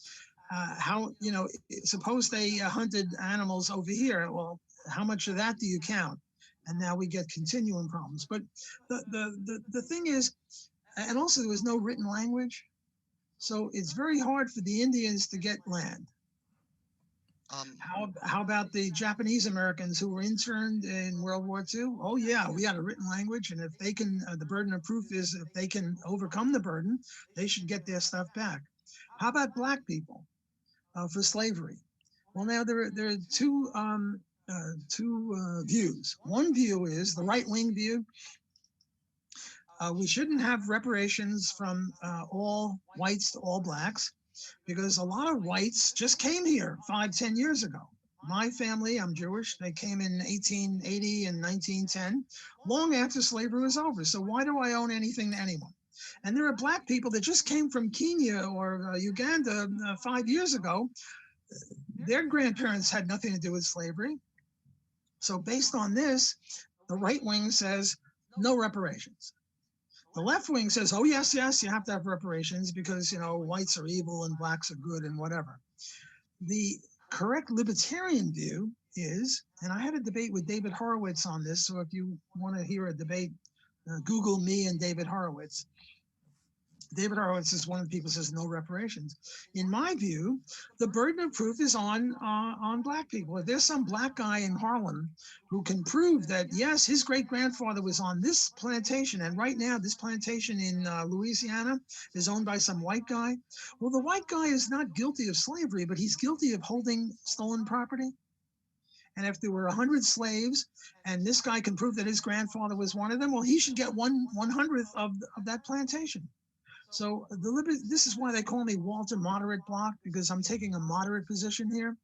Suppose they hunted animals over here. Well, how much of that do you count? And now we get continuum problems. But the thing is, and also there was no written language, so it's very hard for the Indians to get land. How about the Japanese Americans who were interned in World War II? Oh yeah, we had a written language, and if they can, the burden of proof is if they can overcome the burden, they should get their stuff back. How about black people for slavery? Well, now there are two views. One view is the right-wing view. We shouldn't have reparations from all whites to all blacks, because a lot of whites just came here 5-10 years ago. My family, I'm Jewish, they came in 1880 and 1910, long after slavery was over. So why do I own anything to anyone? And there are black people that just came from Kenya or Uganda 5 years ago. Their grandparents had nothing to do with slavery. So based on this, the right wing says no reparations. The left wing says, oh, yes, you have to have reparations because, whites are evil and blacks are good and whatever. The correct libertarian view is, and I had a debate with David Horowitz on this, so if you want to hear a debate, Google me and David Horowitz. David Horowitz is one of the people who says no reparations. In my view, the burden of proof is on black people. If there's some black guy in Harlem who can prove that, yes, his great-grandfather was on this plantation, and right now this plantation in Louisiana is owned by some white guy, well, the white guy is not guilty of slavery, but he's guilty of holding stolen property. And if there were 100 slaves and this guy can prove that his grandfather was one of them, well, he should get 1/100th of that plantation. So this is why they call me Walter Moderate Block, because I'm taking a moderate position here.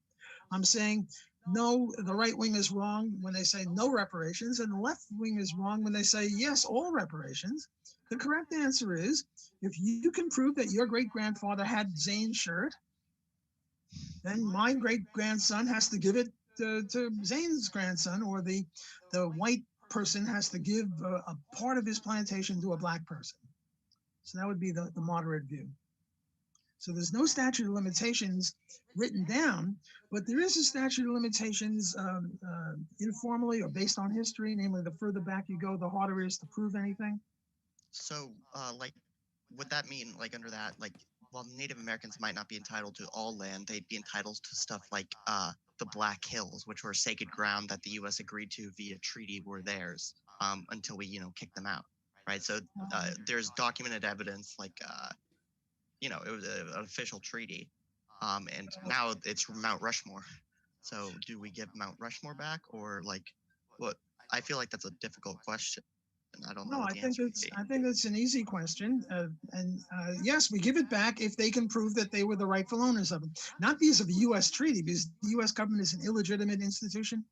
I'm saying, no, the right wing is wrong when they say no reparations, and the left wing is wrong when they say, yes, all reparations. The correct answer is, if you can prove that your great-grandfather had Zane's shirt, then my great-grandson has to give it to Zane's grandson, or the white person has to give a part of his plantation to a black person. So that would be the moderate view. So there's no statute of limitations written down, but there is a statute of limitations informally or based on history, namely the further back you go, the harder it is to prove anything. So, would that mean, under that, while Native Americans might not be entitled to all land, they'd be entitled to stuff like the Black Hills, which were sacred ground that the U.S. agreed to via treaty were theirs until we, kicked them out. Right, so there's documented evidence, it was an official treaty, and now it's Mount Rushmore. So, do we give Mount Rushmore back, or what? I feel like that's a difficult question. I don't know. No, what the answer would be. I think it's an easy question, and yes, we give it back if they can prove that they were the rightful owners of it, not because of the U.S. treaty, because the U.S. government is an illegitimate institution.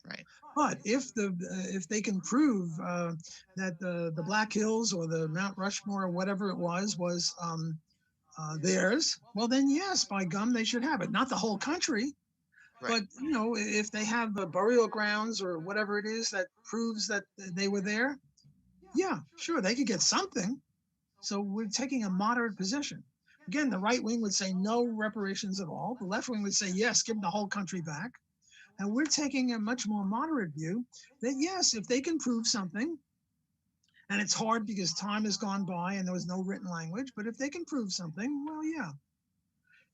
Right. But if they can prove that the Black Hills or the Mount Rushmore or whatever it was theirs, well then yes, by gum they should have it. Not the whole country, right. But if they have burial grounds or whatever it is that proves that they were there, yeah, sure, they could get something. So we're taking a moderate position. Again, the right wing would say no reparations at all. The left wing would say yes, give them the whole country back. And we're taking a much more moderate view that, yes, if they can prove something, And it's hard because time has gone by and there was no written language. But if they can prove something, well, yeah.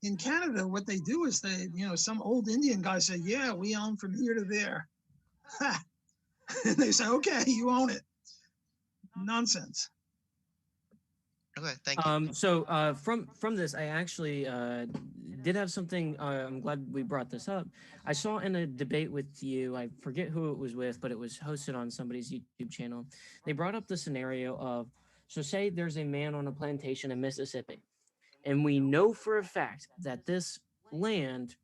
In Canada, what they do is they, some old Indian guy say, yeah, we own from here to there. And they say, okay, you own it. Nonsense. Okay, thank you. So from this, I actually did have something. I'm glad we brought this up. I saw in a debate with you, I forget who it was with, but it was hosted on somebody's YouTube channel. They brought up the scenario of, so say there's a man on a plantation in Mississippi, and we know for a fact that this land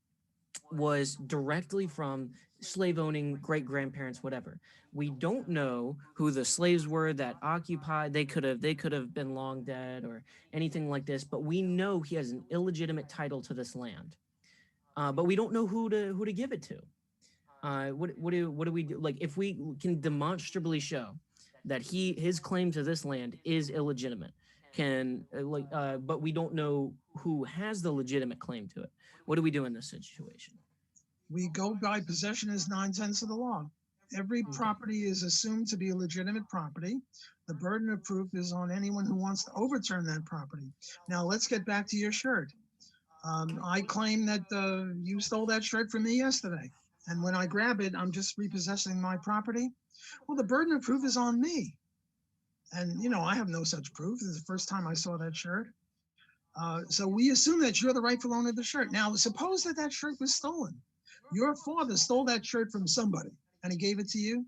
was directly from slave owning great grandparents, whatever. We don't know who the slaves were that occupied. They could have been long dead or anything like this, but we know he has an illegitimate title to this land. But we don't know who to give it to. What do we do? Like, if we can demonstrably show that his claim to this land is illegitimate, but we don't know who has the legitimate claim to it. What do we do in this situation? We go by possession as 9/10 of the law. Every property is assumed to be a legitimate property. The burden of proof is on anyone who wants to overturn that property. Now, let's get back to your shirt. I claim that you stole that shirt from me yesterday. And when I grab it, I'm just repossessing my property. Well, the burden of proof is on me. And, I have no such proof. This is the first time I saw that shirt. So we assume that you're the rightful owner of the shirt. Now, suppose that shirt was stolen. Your father stole that shirt from somebody and he gave it to you.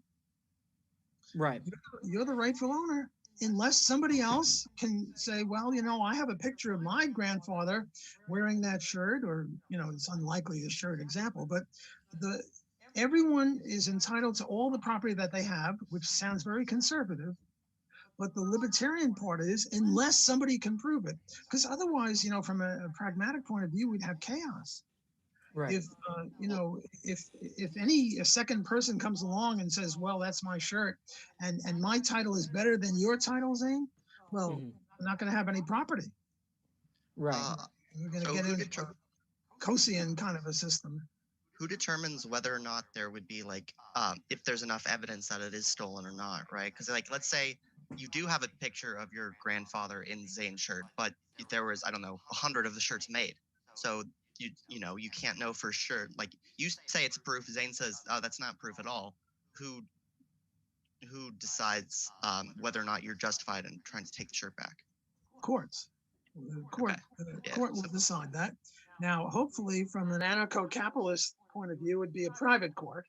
Right. You're the rightful owner, unless somebody else can say, well, I have a picture of my grandfather wearing that shirt, or, it's unlikely a shirt example, but everyone is entitled to all the property that they have, which sounds very conservative. But the libertarian part is, unless somebody can prove it, because otherwise, from a pragmatic point of view, we'd have chaos. Right. If a second person comes along and says, well, that's my shirt, and my title is better than your title, Zane, well, I'm not going to have any property. Right. We're going to get into a Kosian kind of a system. Who determines whether or not there would be if there's enough evidence that it is stolen or not, right? Because let's say you do have a picture of your grandfather in Zane's shirt, but there was, I don't know, 100 of the shirts made. So you can't know for sure. Like, you say it's proof, Zane says, oh, that's not proof at all. Who decides whether or not you're justified in trying to take the shirt back? Courts. The court will decide that. Now, hopefully, from an anarcho-capitalist point of view, it would be a private court.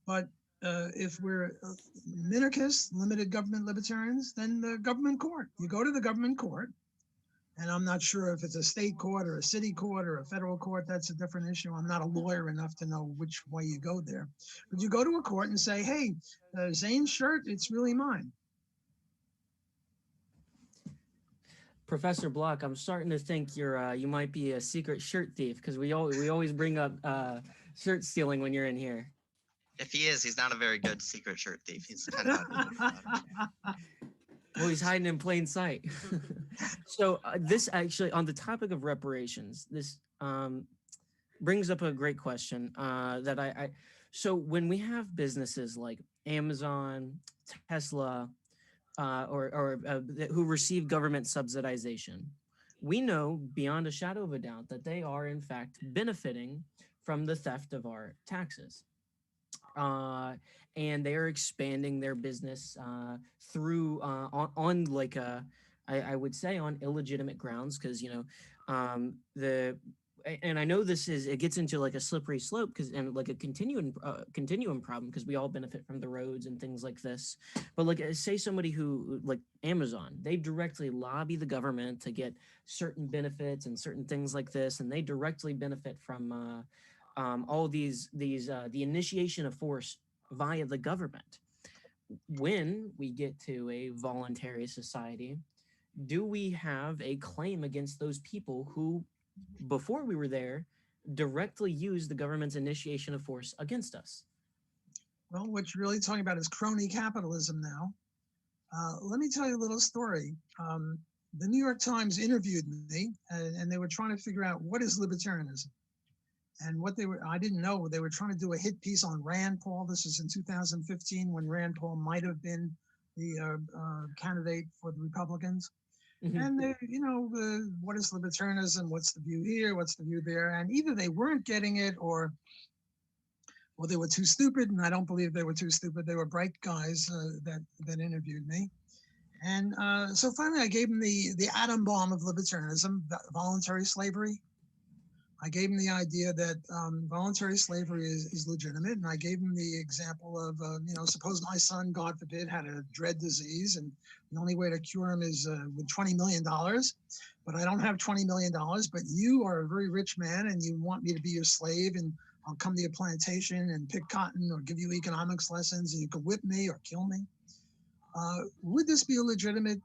But if we're minarchists, limited government libertarians, then the government court. You go to the government court. And I'm not sure if it's a state court or a city court or a federal court. That's a different issue. I'm not a lawyer enough to know which way you go there. But you go to a court and say, hey, Zane's shirt, it's really mine. Professor Block, I'm starting to think you might be a secret shirt thief, because we always bring up shirt stealing when you're in here. If he is, he's not a very good secret shirt thief. He's kind of Well, he's hiding in plain sight. So this actually, on the topic of reparations, this brings up a great question that so when we have businesses like Amazon, Tesla, who receive government subsidization, we know beyond a shadow of a doubt that they are in fact benefiting from the theft of our taxes. And they are expanding their business through I would say on illegitimate grounds, because and I know it gets into like a slippery slope and like a continuum problem, because we all benefit from the roads and things like this. But like, say somebody who, like Amazon, they directly lobby the government to get certain benefits and certain things like this, and they directly benefit from all the initiation of force via the government. When we get to a voluntary society, do we have a claim against those people who, before we were there, directly used the government's initiation of force against us? Well, what you're really talking about is crony capitalism now. Let me tell you a little story. The New York Times interviewed me, and they were trying to figure out what is libertarianism. And I didn't know, they were trying to do a hit piece on Rand Paul. This is in 2015, when Rand Paul might have been candidate for the Republicans. Mhm. And they, what is libertarianism? What's the view here? What's the view there? And either they weren't getting it, or they were too stupid. And I don't believe they were too stupid. They were bright guys that interviewed me. And so finally, I gave them the atom bomb of libertarianism, voluntary slavery. I gave him the idea that voluntary slavery is legitimate, and I gave him the example of, suppose my son, God forbid, had a dread disease, and the only way to cure him is with $20 million. But I don't have $20 million, but you are a very rich man, and you want me to be your slave, and I'll come to your plantation and pick cotton or give you economics lessons, and you can whip me or kill me. Would this be a legitimate,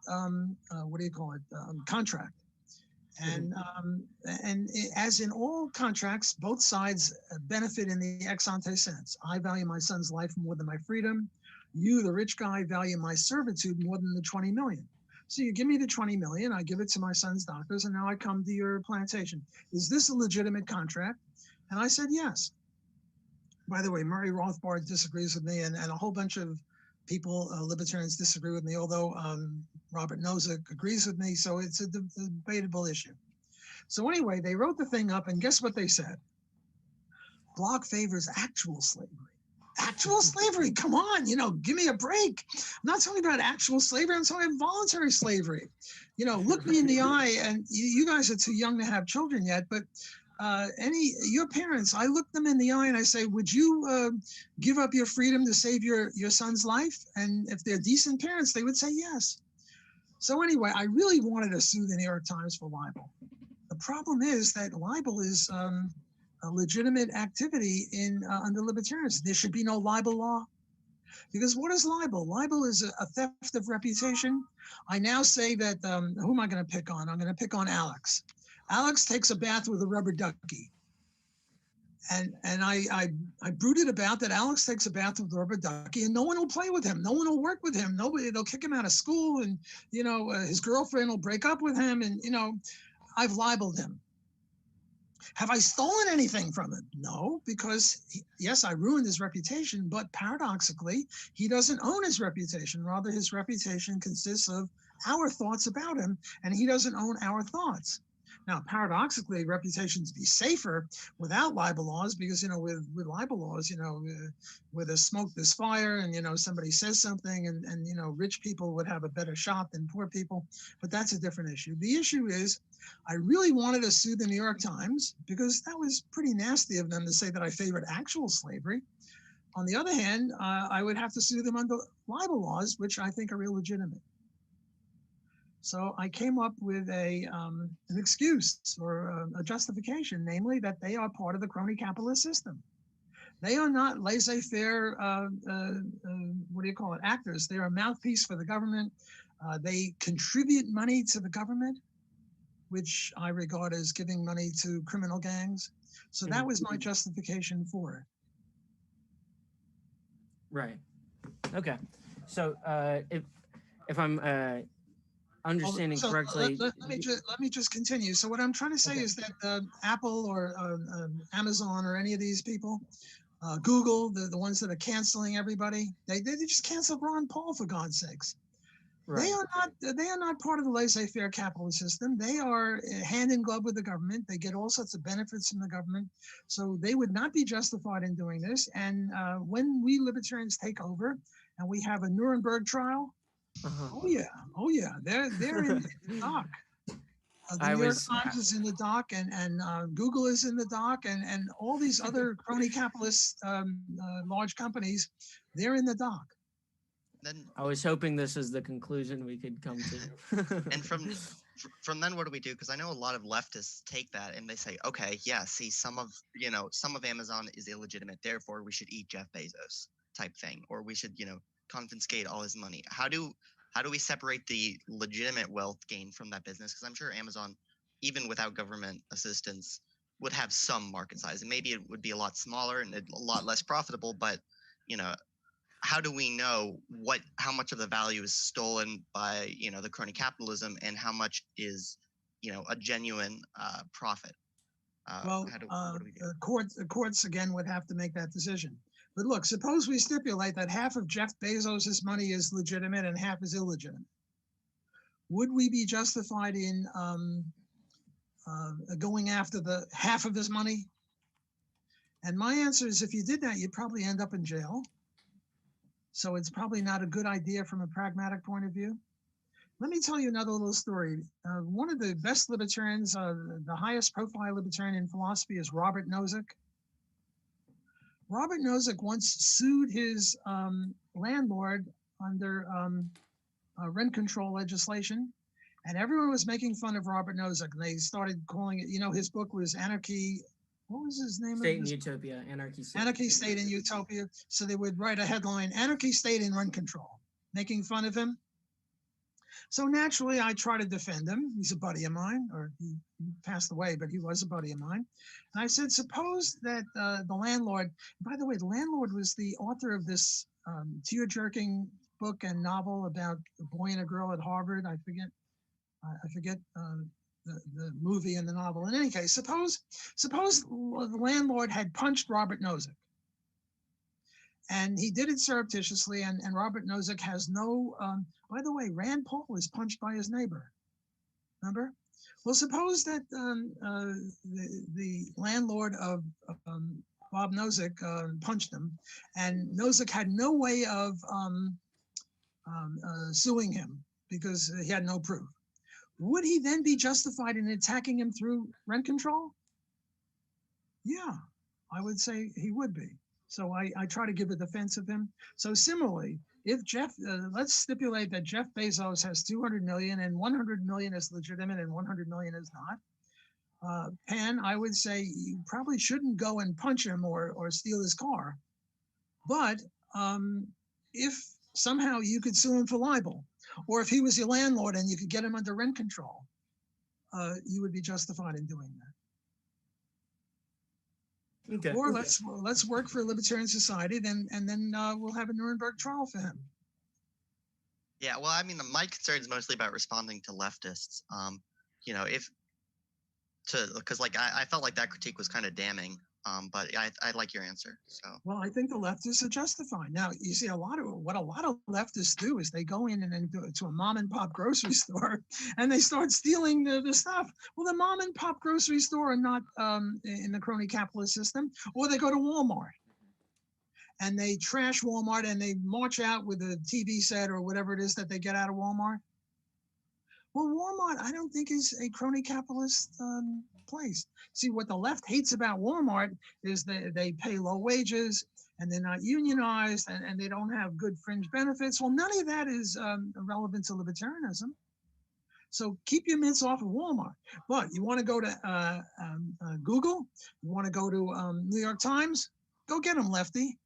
contract? And as in all contracts, both sides benefit in the ex ante sense. I value my son's life more than my freedom. You, the rich guy, value my servitude more than the 20 million. So you give me the 20 million, I give it to my son's doctors, and now I come to your plantation. Is this a legitimate contract? And I said yes. By the way, Murray Rothbard disagrees with me, and a whole bunch of people, libertarians, disagree with me, although Robert Nozick agrees with me, so it's a debatable issue. So anyway, they wrote the thing up, and guess what they said? Block favors actual slavery. Actual slavery, come on, give me a break. I'm not talking about actual slavery, I'm talking about voluntary slavery. Look me in the eye, and you guys are too young to have children yet, but your parents, I look them in the eye and I say, would you give up your freedom to save your son's life? And if they're decent parents, they would say yes. So anyway, I really wanted to sue the New York Times for libel. The problem is that libel is a legitimate activity under libertarians. There should be no libel law. Because what is libel? Libel is a theft of reputation. I now say that, who am I going to pick on? I'm going to pick on Alex. Alex takes a bath with a rubber ducky. And I brooded about that. Alex takes a bath with a rubber ducky, and no one will play with him. No one will work with him. They'll kick him out of school, and, his girlfriend will break up with him. And, I've libeled him. Have I stolen anything from him? No, because yes, I ruined his reputation, but paradoxically, he doesn't own his reputation. Rather, his reputation consists of our thoughts about him, and he doesn't own our thoughts. Now, paradoxically, reputations be safer without libel laws, because, with libel laws, where there's smoke, there's fire, and, somebody says something, and rich people would have a better shot than poor people. But that's a different issue. The issue is, I really wanted to sue the New York Times because that was pretty nasty of them to say that I favored actual slavery. On the other hand, I would have to sue them under libel laws, which I think are illegitimate. So I came up with an excuse or a justification, namely that they are part of the crony capitalist system. They are not laissez-faire, actors. They are a mouthpiece for the government. They contribute money to the government, which I regard as giving money to criminal gangs. So that was my justification for it. Right. Okay. So if I'm understanding correctly, let me just continue. So what I'm trying to say is that Apple or Amazon or any of these people, Google, the ones that are canceling everybody, they just canceled Ron Paul, for God's sakes. Right. They are not part of the laissez-faire capitalist system. They are hand in glove with the government. They get all sorts of benefits from the government. So they would not be justified in doing this. And when we libertarians take over and we have a Nuremberg trial, oh yeah, they're in the dock. The New York Times is in the dock, and Google is in the dock, and all these other crony capitalist large companies, they're in the dock. Then I was hoping this is the conclusion we could come to. And from then, what do we do? Because I know a lot of leftists take that and they say, okay, yeah, see, some of Amazon is illegitimate, therefore we should eat Jeff Bezos type thing, or we should confiscate all his money. How do we separate the legitimate wealth gain from that business? Because I'm sure Amazon, even without government assistance, would have some market size, and maybe it would be a lot smaller and a lot less profitable, but how do we know how much of the value is stolen by the crony capitalism and how much is a genuine profit? Well, what do we do? The courts again would have to make that decision. But look, suppose we stipulate that half of Jeff Bezos's money is legitimate and half is illegitimate. Would we be justified in going after the half of his money? And my answer is, if you did that, you'd probably end up in jail. So it's probably not a good idea from a pragmatic point of view. Let me tell you another little story. One of the best libertarians, the highest profile libertarian in philosophy, is Robert Nozick. Robert Nozick once sued his landlord under rent control legislation, and everyone was making fun of Robert Nozick. And they started calling it, his book was Anarchy. What was his name? State and Utopia, Anarchy State. Anarchy, State, and Utopia. So they would write a headline, Anarchy, State, and Rent Control, making fun of him. So naturally, I try to defend him. He's a buddy of mine, or he passed away, but he was a buddy of mine. And I said, suppose that the landlord, by the way, the landlord was the author of this tear-jerking book and novel about a boy and a girl at Harvard. I forget the movie and the novel. In any case, suppose the landlord had punched Robert Nozick. And he did it surreptitiously, and Robert Nozick has no, by the way, Rand Paul was punched by his neighbor, remember? Well, suppose that the landlord of Bob Nozick punched him, and Nozick had no way of suing him because he had no proof. Would he then be justified in attacking him through rent control? Yeah, I would say he would be. So I try to give a defense of him. So similarly, if Jeff, let's stipulate that Jeff Bezos has 200 million and 100 million is legitimate and 100 million is not. Pan, I would say you probably shouldn't go and punch him or steal his car. But if somehow you could sue him for libel, or if he was your landlord and you could get him under rent control, you would be justified in doing that. Okay. Or let's work for a libertarian society, and then we'll have a Nuremberg trial for him. Yeah, well, I mean, my concern is mostly about responding to leftists. Because like I felt like that critique was kind of damning. But I like your answer. So. Well, I think the leftists are justified. Now, you see, what a lot of leftists do is they go in and then to a mom and pop grocery store and they start stealing the stuff. Well, the mom and pop grocery store are not in the crony capitalist system, or they go to Walmart and they trash Walmart and they march out with a TV set or whatever it is that they get out of Walmart. Well, Walmart, I don't think is a crony capitalist place. See, what the left hates about Walmart is they pay low wages and they're not unionized and they don't have good fringe benefits. Well, none of that is relevant to libertarianism. So keep your mitts off of Walmart. But you want to go to Google, you want to go to New York Times, go get them, lefty.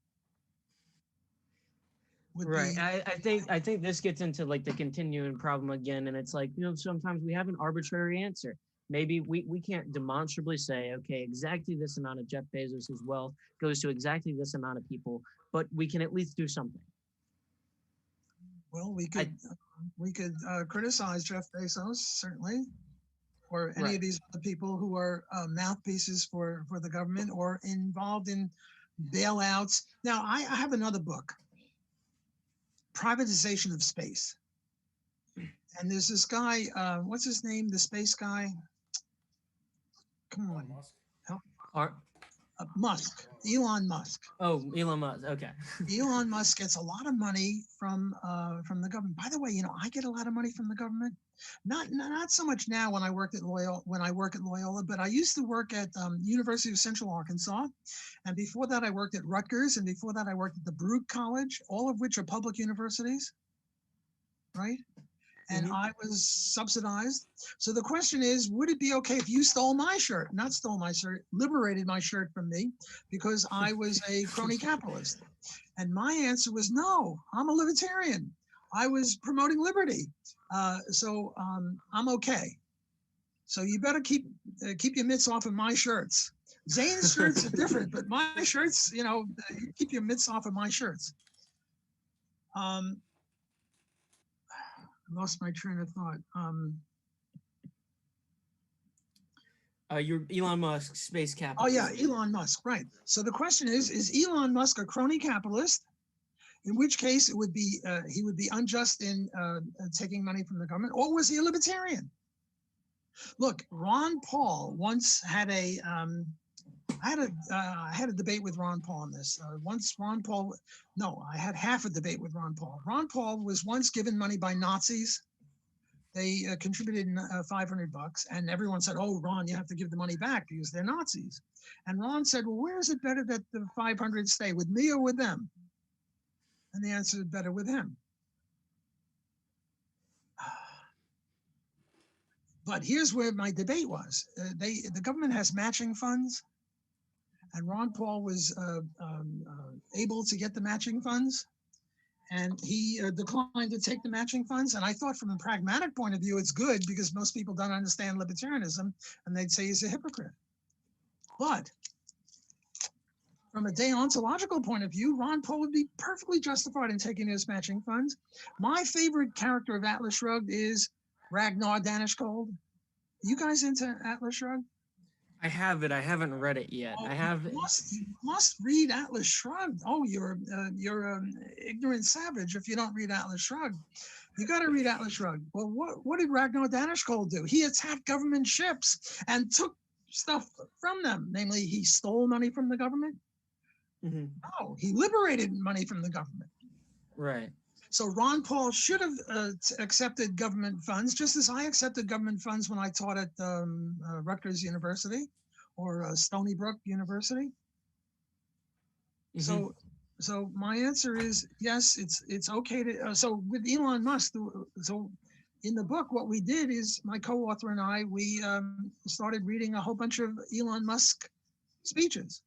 Right. I think this gets into like the continuing problem again. And it's like, sometimes we have an arbitrary answer. Maybe we can't demonstrably say, okay, exactly this amount of Jeff Bezos's wealth goes to exactly this amount of people, but we can at least do something. Well, we could criticize Jeff Bezos, certainly, or any of these other people who are mouthpieces for the government or involved in bailouts. Now, I have another book, Privatization of Space. And there's this guy, what's his name? The space guy? Come on. Musk, Elon Musk. Oh, Elon Musk. Okay. Elon Musk gets a lot of money from the government. By the way, I get a lot of money from the government. Not so much now when I work at Loyola, but I used to work at University of Central Arkansas, and before that I worked at Rutgers, and before that I worked at the Baruch College, all of which are public universities, right? And I was subsidized. So the question is, would it be okay if you stole my shirt? Not stole my shirt, liberated my shirt from me because I was a crony capitalist. And my answer was, no, I'm a libertarian. I was promoting liberty. So I'm okay. So you better keep your mitts off of my shirts. Zane's shirts are different, but my shirts, keep your mitts off of my shirts. I lost my train of thought. You're Elon Musk, space Oh capitalist. yeah, Elon Musk, right. So the question is Elon Musk a crony capitalist? In which case it would be he would be unjust in taking money from the government, or was he a libertarian? Look, Ron Paul once had a I had a debate with Ron Paul on this. Once Ron Paul, no, I had half a debate with Ron Paul. Ron Paul was once given money by Nazis. They contributed $500, and everyone said, "Oh, Ron, you have to give the money back because they're Nazis." And Ron said, "Well, where is it better that the 500 stay, with me or with them?" And the answer is better with him. But here's where my debate was. The government has matching funds, and Ron Paul was able to get the matching funds, and he declined to take the matching funds. And I thought from a pragmatic point of view, it's good because most people don't understand libertarianism, and they'd say he's a hypocrite. But from a deontological point of view, Ron Paul would be perfectly justified in taking those matching funds. My favorite character of Atlas Shrugged is Ragnar Danishkold. You guys into Atlas Shrugged? I have it. I haven't read it yet. Oh, I have. You must read Atlas Shrugged. Oh, you're ignorant savage if you don't read Atlas Shrugged. You got to read Atlas Shrugged. Well, what did Ragnar Danishkold do? He attacked government ships and took stuff from them. Namely, he stole money from the government. Mm-hmm. No, he liberated money from the government. Right. So Ron Paul should have accepted government funds, just as I accepted government funds when I taught at Rutgers University or Stony Brook University. Mm-hmm. So my answer is yes, it's okay to. So with Elon Musk, so in the book, what we did is my co-author and I, we started reading a whole bunch of Elon Musk speeches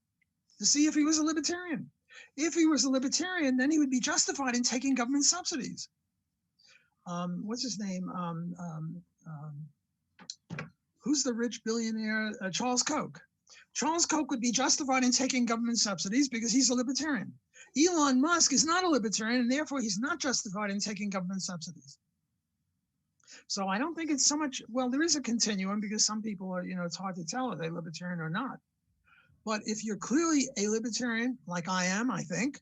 to see if he was a libertarian. If he was a libertarian, then he would be justified in taking government subsidies. What's his name? Who's the rich billionaire? Charles Koch. Charles Koch would be justified in taking government subsidies because he's a libertarian. Elon Musk is not a libertarian, and therefore he's not justified in taking government subsidies. So I don't think it's so much, well, there is a continuum because some people are, it's hard to tell if they're libertarian or not. But if you're clearly a libertarian, like I am, I think,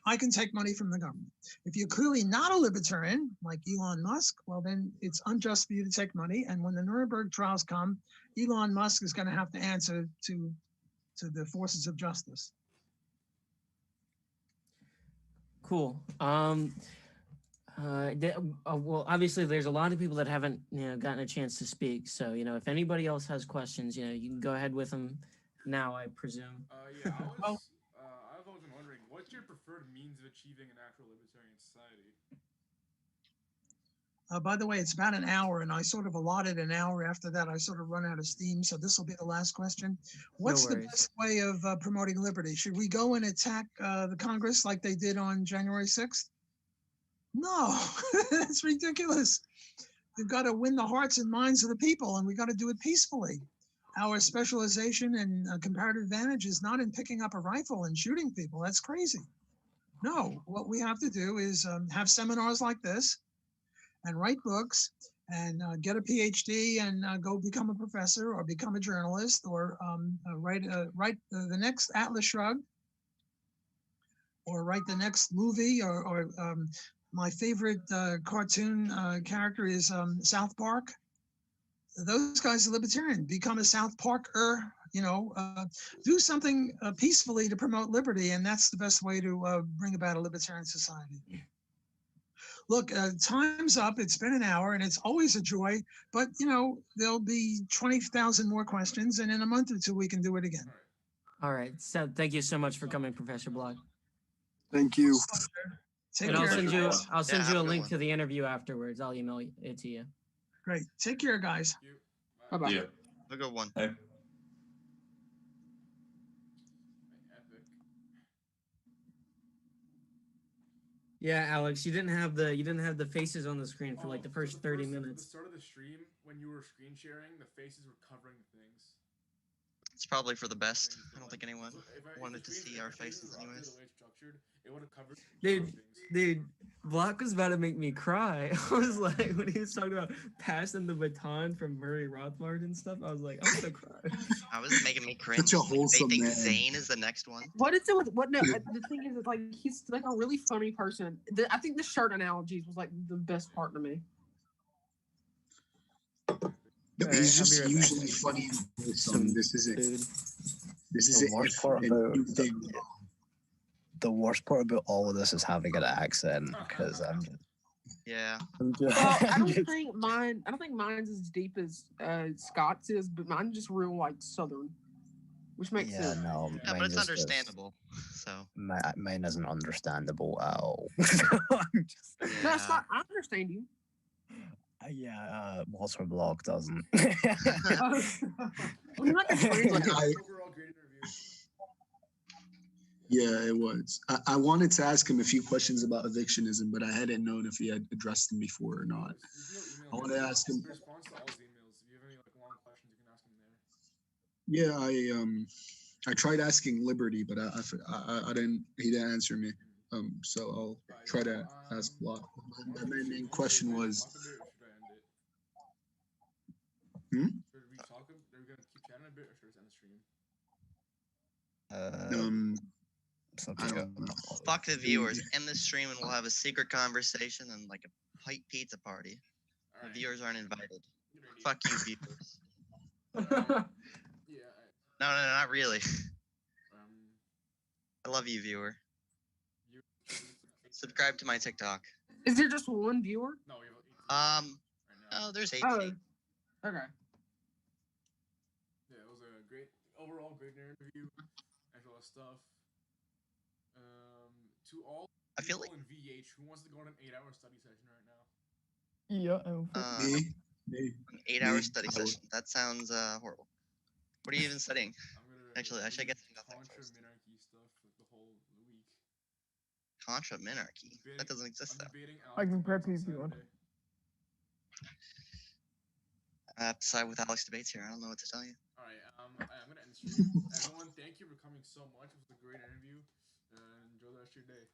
I can take money from the government. If you're clearly not a libertarian, like Elon Musk, well, then it's unjust for you to take money. And when the Nuremberg trials come, Elon Musk is going to have to answer to the forces of justice. Cool. Well, obviously, there's a lot of people that haven't, gotten a chance to speak. So, if anybody else has questions, you can go ahead with them now, I presume. Yeah, I've always been wondering, what's your preferred means of achieving an actual libertarian society? By the way, it's about an hour, and I sort of allotted an hour. After that, I sort of run out of steam. So this will be the last question. What's the best way of promoting liberty? Should we go and attack the Congress like they did on January 6th? No, that's ridiculous. We've got to win the hearts and minds of the people, and we got to do it peacefully. Our specialization and comparative advantage is not in picking up a rifle and shooting people. That's crazy. No, what we have to do is have seminars like this and write books and get a PhD and go become a professor or become a journalist or write the next Atlas Shrugged or write the next movie or my favorite cartoon character is South Park. Those guys are libertarian. Become a South Parker, do something peacefully to promote liberty, and that's the best way to bring about a libertarian society. Look, time's up. It's been an hour, and it's always a joy. But there'll be 20,000 more questions, and in a month or two, we can do it again. All right. So thank you so much for coming, Professor Block. Thank you. Take and care. I'll send you a link to the interview afterwards. I'll email it to you. Great. Take care, guys. Bye-bye. Yeah. Have a good one. Hey. Yeah, Alex, you didn't have the faces on the screen for like the first 30 minutes. At the start of the stream, when you were screen sharing, the faces were covering things. It's probably for the best. I don't think Like, anyone so if wanted the to stream's see our entertaining faces or awkward anyways. the way it's structured, it would have covered Dude, things. dude, Block was about to make me cry. I was like, when he was talking about passing the baton from Murray Rothbard and stuff, I was like, I'm gonna cry. I was making me cringe. Such a Like, they wholesome think man. Zane is the next one. What is it with what? No, the thing is, like he's like a really funny person. I think the shirt analogies was like the best part to me. No, Alright, he's I'll be just right back. usually funny and wholesome. Some This isn't. food. This is The it. worst If part and about you think the worst part about all of this is having an accent because Yeah. Well, I don't think mine. I don't think mine's as deep as Scott's is, but mine's just real like Southern, which makes yeah, sense. no, Yeah, but mine it's just is- understandable. So. Mine isn't understandable at all. No, it's not. I understand you. Walter Block doesn't. I'm not gonna translate. Overall, great interview. yeah, it was. I wanted to ask him a few questions about evictionism, but I hadn't known if he had addressed them before or not. I want to ask him. He responds to all his emails. If you have any like long questions, you can ask him there. Yeah, I tried asking Liberty, but I didn't. He didn't answer me. So I'll try to ask Block. My main question was. Should we talk? Are we gonna keep chatting a bit, or should we end the stream? I don't know. Fuck the viewers. End this stream and we'll have a secret conversation and like a pipe pizza party. The Alright. viewers aren't invited. Good idea. Fuck you, viewers. Yeah. No, not really. Um. I love you, viewer. You. Subscribe to my TikTok. Is there just one viewer? No, we have 18 right now. Oh, there's 18. Oh, okay. Yeah, it was a overall great interview. Actual stuff. To all I feel people in VH who wants to go on an 8-hour study session right now. Me? 8-hour Me? study I would. session. That sounds horrible. What are you even studying? I'm gonna Actually, I should read get to that Contra first. Minarchy stuff like the whole week. Contra Minarchy. That doesn't exist though. I can prep you if you want. I have to side with Alex debates here. I don't know what to tell you. Alright, I'm gonna end the stream. Everyone, thank you for coming so much. It was a great interview. Enjoy the rest of your day.